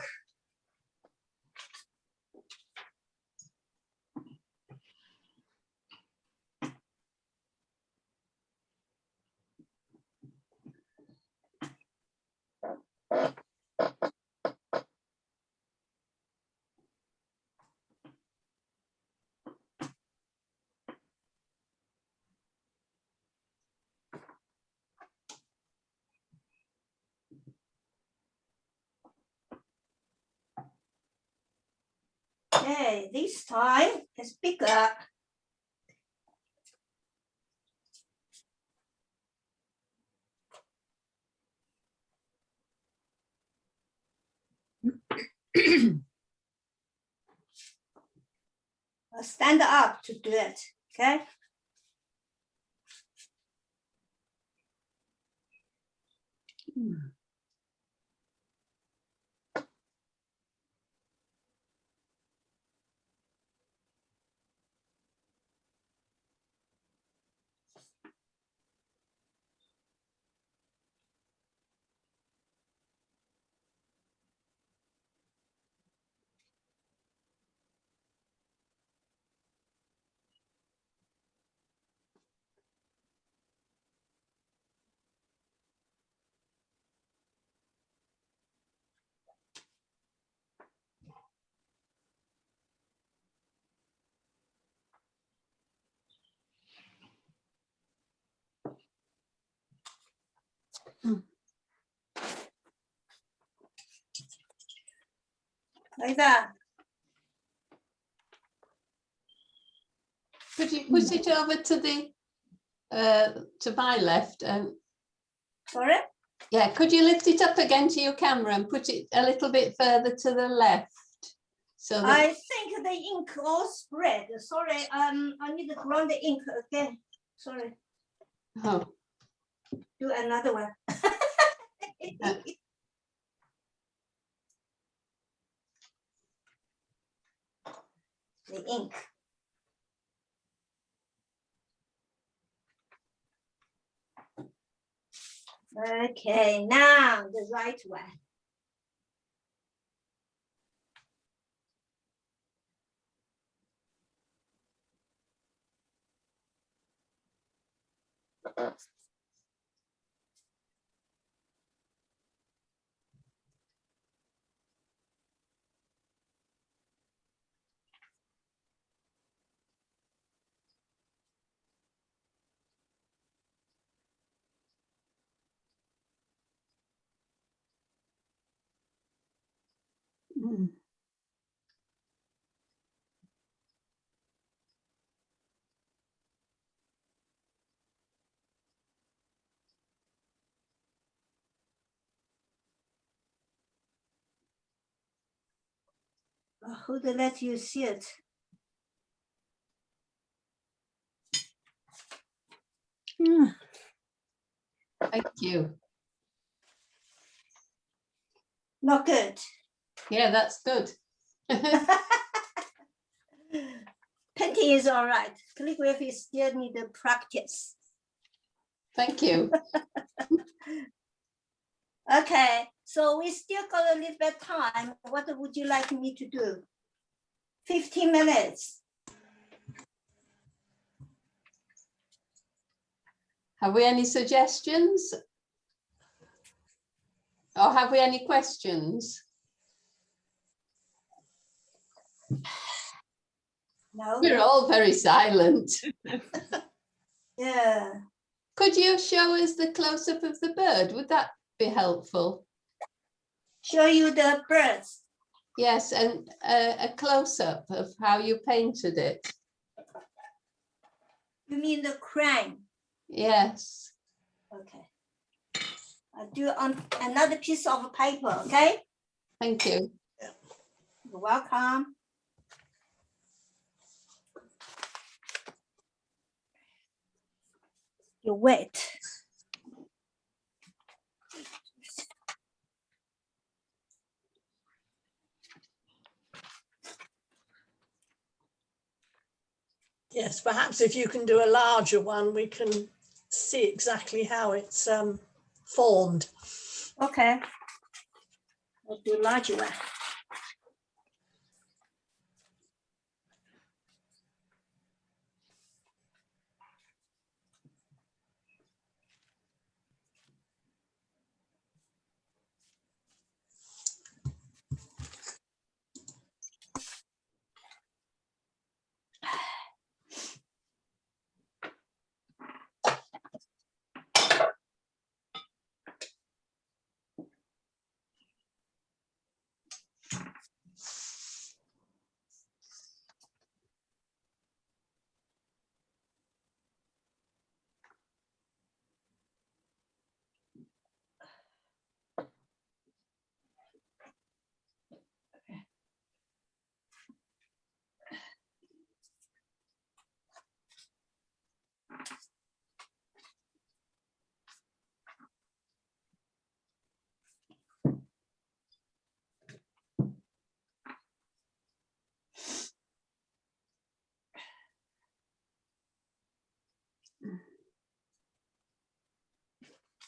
Okay, this time it's bigger. Stand up to do it, okay? Like that. Could you push it over to the to my left? Sorry? Yeah, could you lift it up again to your camera and put it a little bit further to the left? So that, I think the ink all spread. Sorry, I need to run the ink again. Sorry, oh, do another one. The ink. Okay, now the right one. mm. Who to let you see it? Thank you. Not good. Yeah, that's good. Painting is all right. Calligraphy still need to practice. Thank you. Okay, so we still got a little bit time. What would you like me to do? 15 minutes. Have we any suggestions? Or have we any questions? No? We're all very silent. Yeah. Could you show us the close-up of the bird? Would that be helpful? Show you the birds. Yes, and a close-up of how you painted it. You mean the crane? Yes. Okay. I'll do on another piece of paper, okay? Thank you. You're welcome. You wait. Yes, perhaps if you can do a larger one, we can see exactly how it's formed. Okay. I'll do larger one.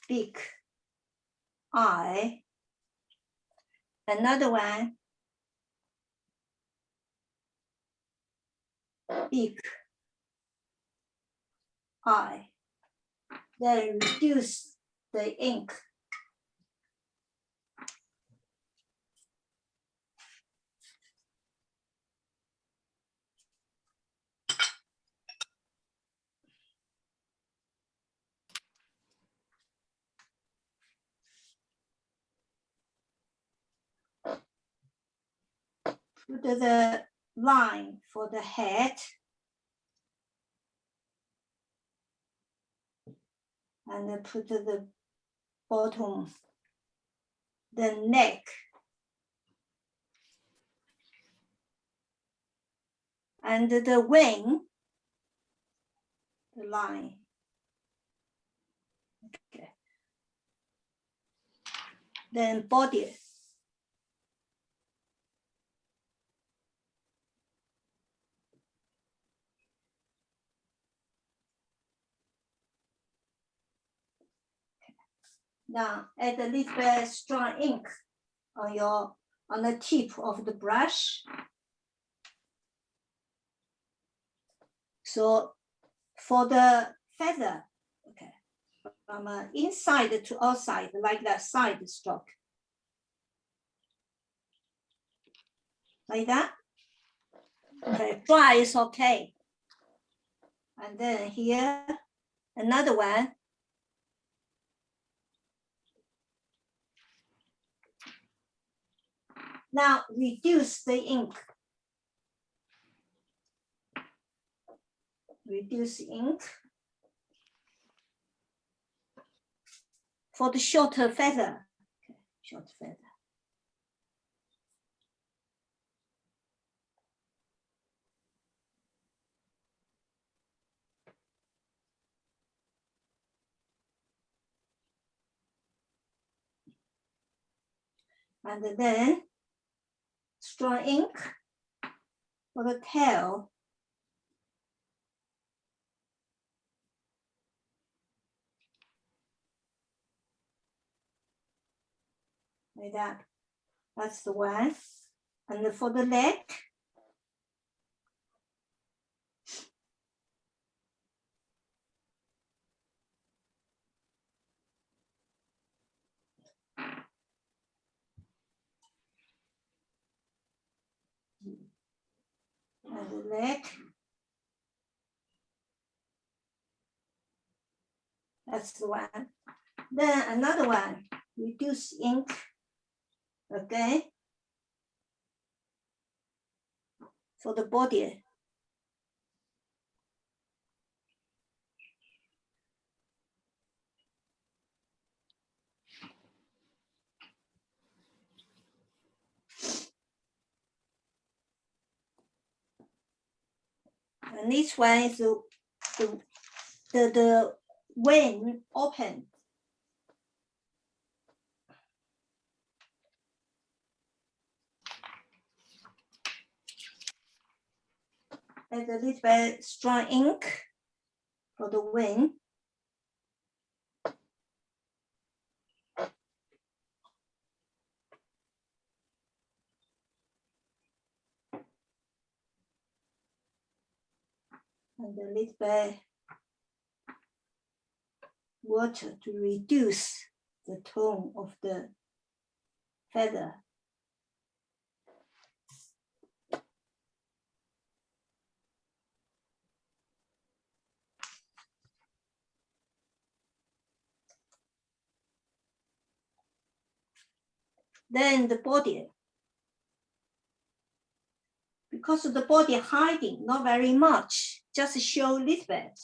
big eye. Another one, big eye. Then reduce the ink. Put the line for the head. And then put the bottom, the neck. And the wing, the line. Okay. Then body. Now add a little bit strong ink on the tip of the brush. So for the feather, okay, from inside to outside, like that side stroke. Like that. Okay, dry is okay. And then here, another one. Now reduce the ink. Reduce ink. For the shorter feather. Okay, short feather. And then strong ink for the tail. Like that. That's the one. And for the leg. And the leg. That's the one. Then another one, reduce ink. Okay. For the body. And this one is the wing open. Add a little bit strong ink for the wing. And a little bit water to reduce the tone of the feather. Then the body. Because of the body hiding, not very much, just show a little bit.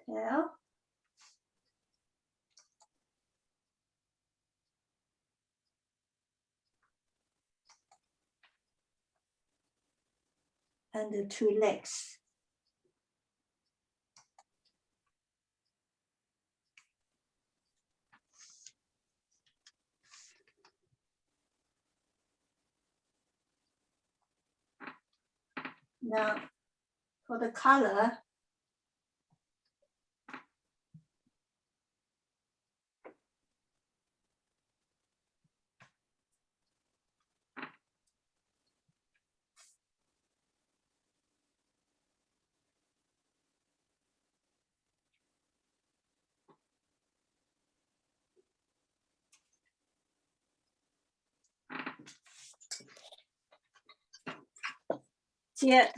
Tail. And the two legs. Now for the color. Yeah.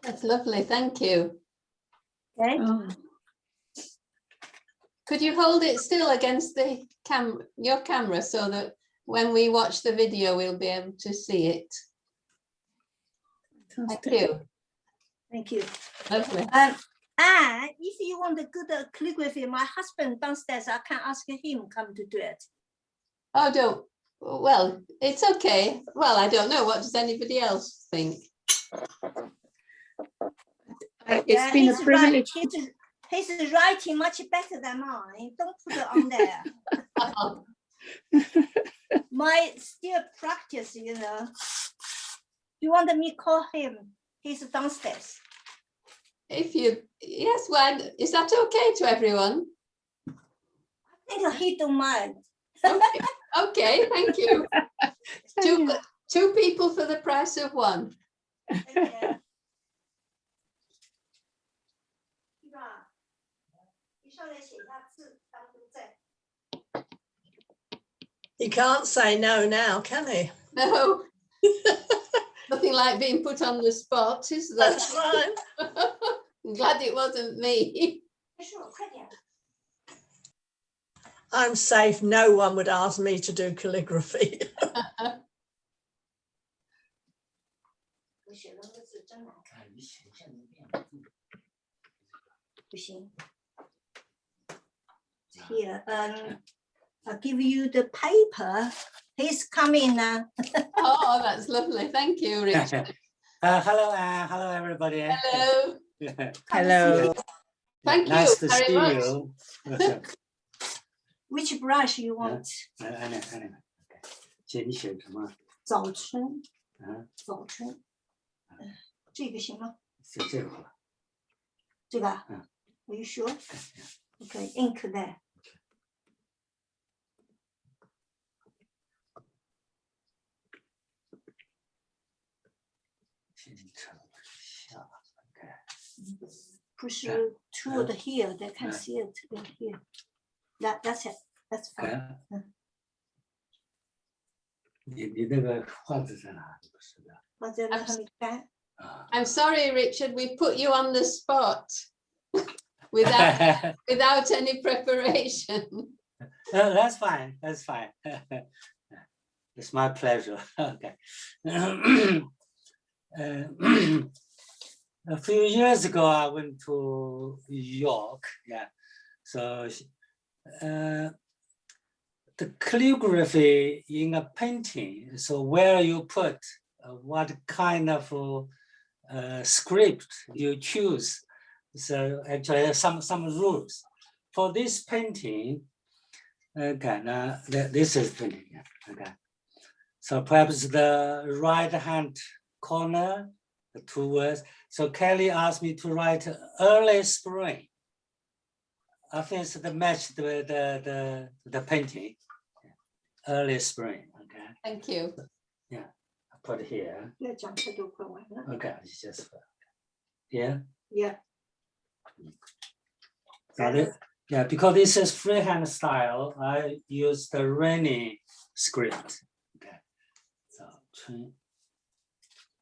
That's lovely, thank you. Okay. Oh, Could you hold it still against the your camera so that when we watch the video, we'll be able to see it? Thank fantastic. you. Thank you. Lovely. And if you want a good calligraphy, my husband downstairs, I can ask him come to do it. Oh, don't. Well, it's okay. Well, I don't know. What does anybody else think? It's been a privilege. He's writing much better than mine. Don't put it on there. My still practice, you know. You want me to call him? He's downstairs. If you, yes, well, is that okay to everyone? I think he don't mind. Okay, okay, thank you. Two people for the price of one. Okay. He can't say no now, can he? No. Nothing like being put on the spot, is there? That's right. I'm glad it wasn't me. I'm safe. No one would ask me to do calligraphy. 我写的那字真难看，不行。Here, I'll give you the paper. He's coming now. Oh, that's lovely. Thank you, Richard. Hello, hello, everybody. Hello. Hello. Thank you Nice to very see much. you. Which brush you want? 姐，你写什么？早春，嗯，早春。这个行吗？写这个好了。这个啊？嗯。Are you sure? Okay, ink there. Push toward here, they can see it in here. That's it. That's fine. 你那个画纸在哪里？不是的。放在那里干。I'm sorry, Richard, we put you on the spot without any preparation. No, that's fine. That's fine. It's my pleasure. Okay. A few years ago, I went to York. Yeah. So the calligraphy in a painting. So where you put what kind of script you choose. So actually some rules for this painting. Okay, now this is painting. Okay, so perhaps the right hand corner, the two words. So Kelly asked me to write early spring. I think it's the match the painting. Early spring. Okay. Thank you. Yeah, I put it here. 要讲太多快完了。 Okay, it's just yeah. Yeah. So yeah, because this is freehand style, I use the Rainy script. Okay. So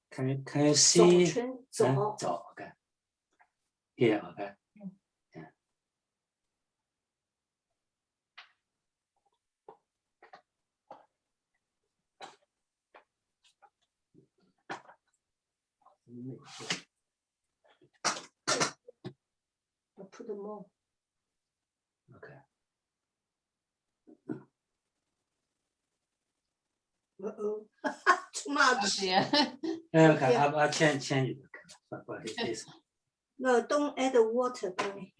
can you see? 早春早。 So okay. Here, okay. Yeah. I'll put them more. Okay. Uh-oh. Too much. Yeah. Okay, Yeah. I'll change it. Okay. But it's No, don't add the water, Bonnie.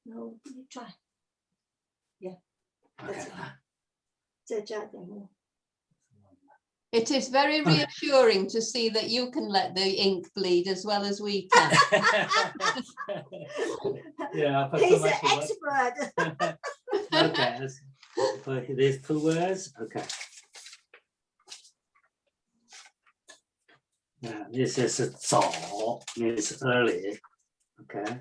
No, you try. Yeah. okay. 再加点more. It is very reassuring to see that you can let the ink bleed as well as we can. Yeah, I put so He's much an work. expert. Okay, let's put these 2 words. Okay. Yeah, this is 早 means early. Okay.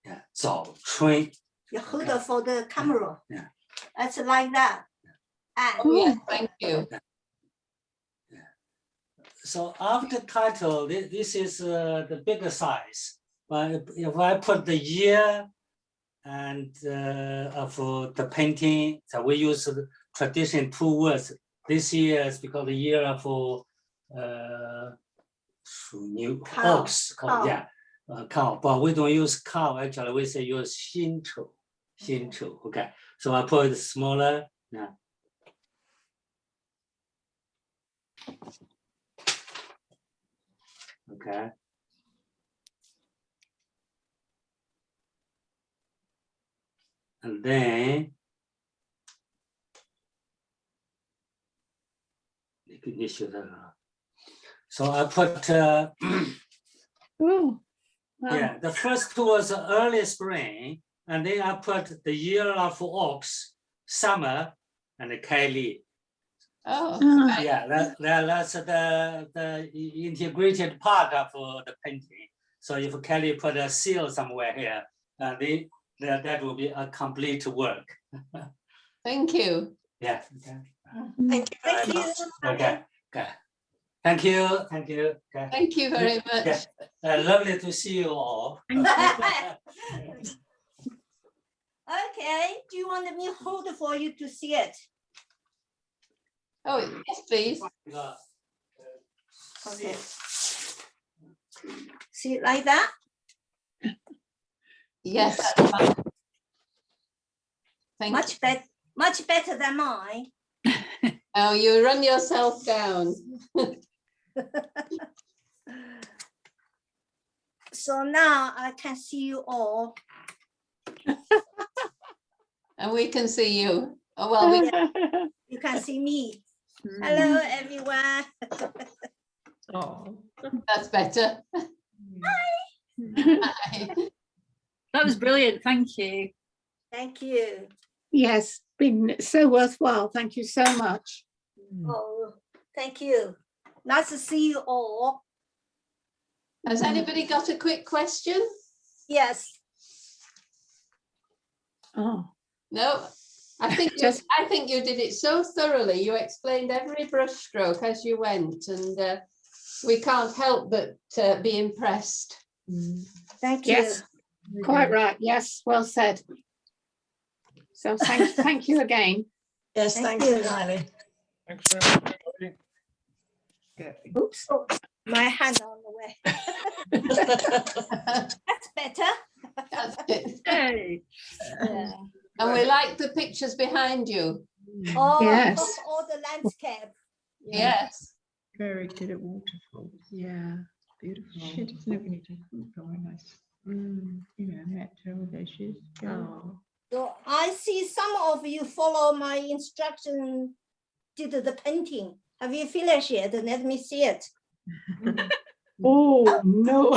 Yeah, 早春. You hold it for the camera. Yeah. That's like that. And Oh, yes, thank you. So after title, this is the bigger size. But if I put the year and of the painting, so we use the tradition 2 words. This year is because the year of 属牛 Cow. ox, Cow. yeah, cow. But we don't use cow. Actually, we say use 辛丑, okay. So I put it smaller. Yeah. Okay. And then you should, so I put Oh, wow. yeah, the first 2 was early spring, and then I put the year of ox, summer, and the Kaili. Oh, Ah, Yeah, that's the integrated part of the painting. So if Kelly put a seal somewhere here, that will be a complete work. thank you. Yeah. Okay. Thank you very thank you. much. Okay. Okay. Thank you. Thank you. Okay. Thank you very much. Yeah. Lovely to see you all. Okay, do you want me hold it for you to see it? Oh, yes, please. Okay. See it like that? Yes, that's fine. Thank you. Much better than mine. Oh, you run yourself down. So now I can see you all. And we can see you. Oh, well, we, You can see me. Mm. Hello, everyone. Oh. that's better. That was brilliant. Thank you. Thank you. yes, been so worthwhile. Thank you so much. Oh, thank you. Nice to see you all. Has anybody got a quick question? Yes. Oh, No, I think you did it so thoroughly. You explained every brushstroke as you went, and we can't help but be impressed. Thank you. yes, quite right. Yes, well said. So thank you again. Yes, Thank thank you, you. Kaili. Thanks very much. Oops, oh, my hand on the way. That's better. That's it. Hey. Yeah. And we like the pictures behind you. Oh, Yes. all the landscape. Yes. Very good at waterfalls. Yeah, beautiful. She doesn't have any very nice. You know, met her, although she's. Oh. So I see some of you follow my instruction, did the painting. Have you finished yet? Let me see it. Oh, no.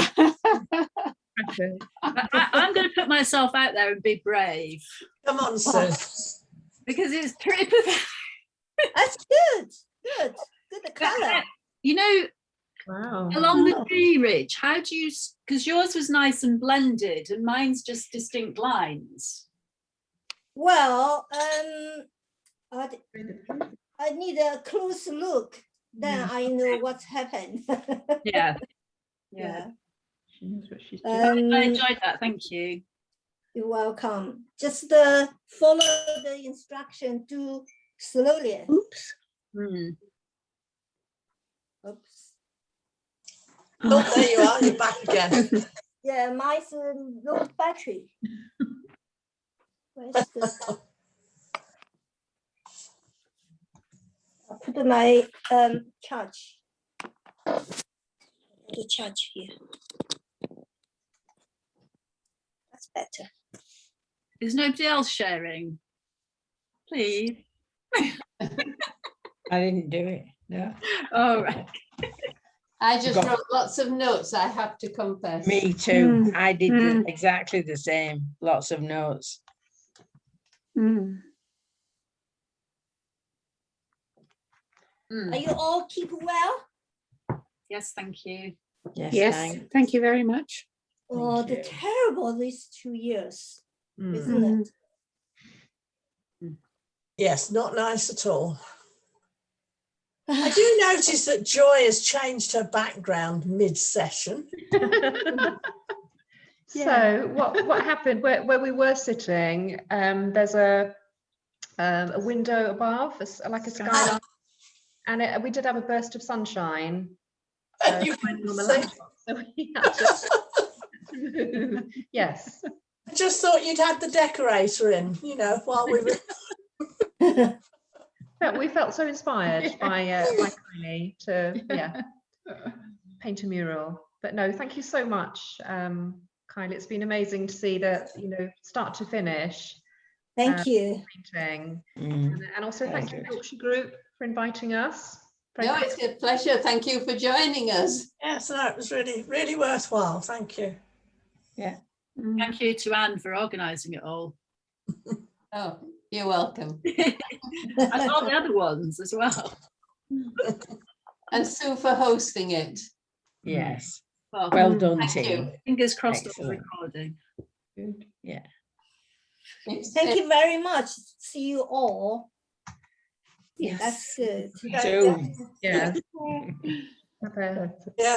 I'm going to put myself out there and be brave Come on, Sue. because it's pretty pathetic. That's good. Good. Good color. You know, Wow. along the tree ridge, how do you, because yours was nice and blended and mine's just distinct lines. Well, I need a close look. Then I know what's happened. Yeah. Yeah. She knows what she's doing. I enjoyed that. Thank you. You're welcome. Just follow the instruction. Do slowly. Oops. Hmm. Oops. Oh, there you are. You're back again. Yeah, mine's low battery. Where's the? I put my charge. The charge here. That's better. Is nobody else sharing? Please. I didn't do it. No. All right. I just Got- wrote lots of notes, I have to confess. Me too. I did exactly the same. Lots of notes. Mm. Are you all keep well? Yes, thank you. Yes, Yes, thanks. thank you very much. Oh, Thank the you. terrible these 2 years, Mm. isn't it? Yes, not nice at all. I do notice that Joy has changed her background mid-session. So what happened where we were sitting, there's a window above, like a skylight, and we did have a burst of sunshine You shining can on the see. laptop, so we had to move. Yes. I just thought you'd had the decorator in, you know, while we were. But we felt so inspired by Kaili to paint a mural. But no, thank you so much, Kaili. It's been amazing to see that, you know, start to finish Thank you. painting. Mm. And also thank you, Pleasure. Yorkshire Group, for inviting us. Very No, kind. it's a pleasure. Thank you for joining us. Yes, no, it was really, really worthwhile. Thank you. Yeah. Thank you to Anne for organising it all. Oh, you're welcome. And all the other ones as well. And Sue for hosting it. Yes. Well, Well done, Thank team. you. fingers crossed on the Excellent. recording. Good. Yeah. Thank you very much. See you all. Yes. That's good. Soon. Yeah. Have a Yeah,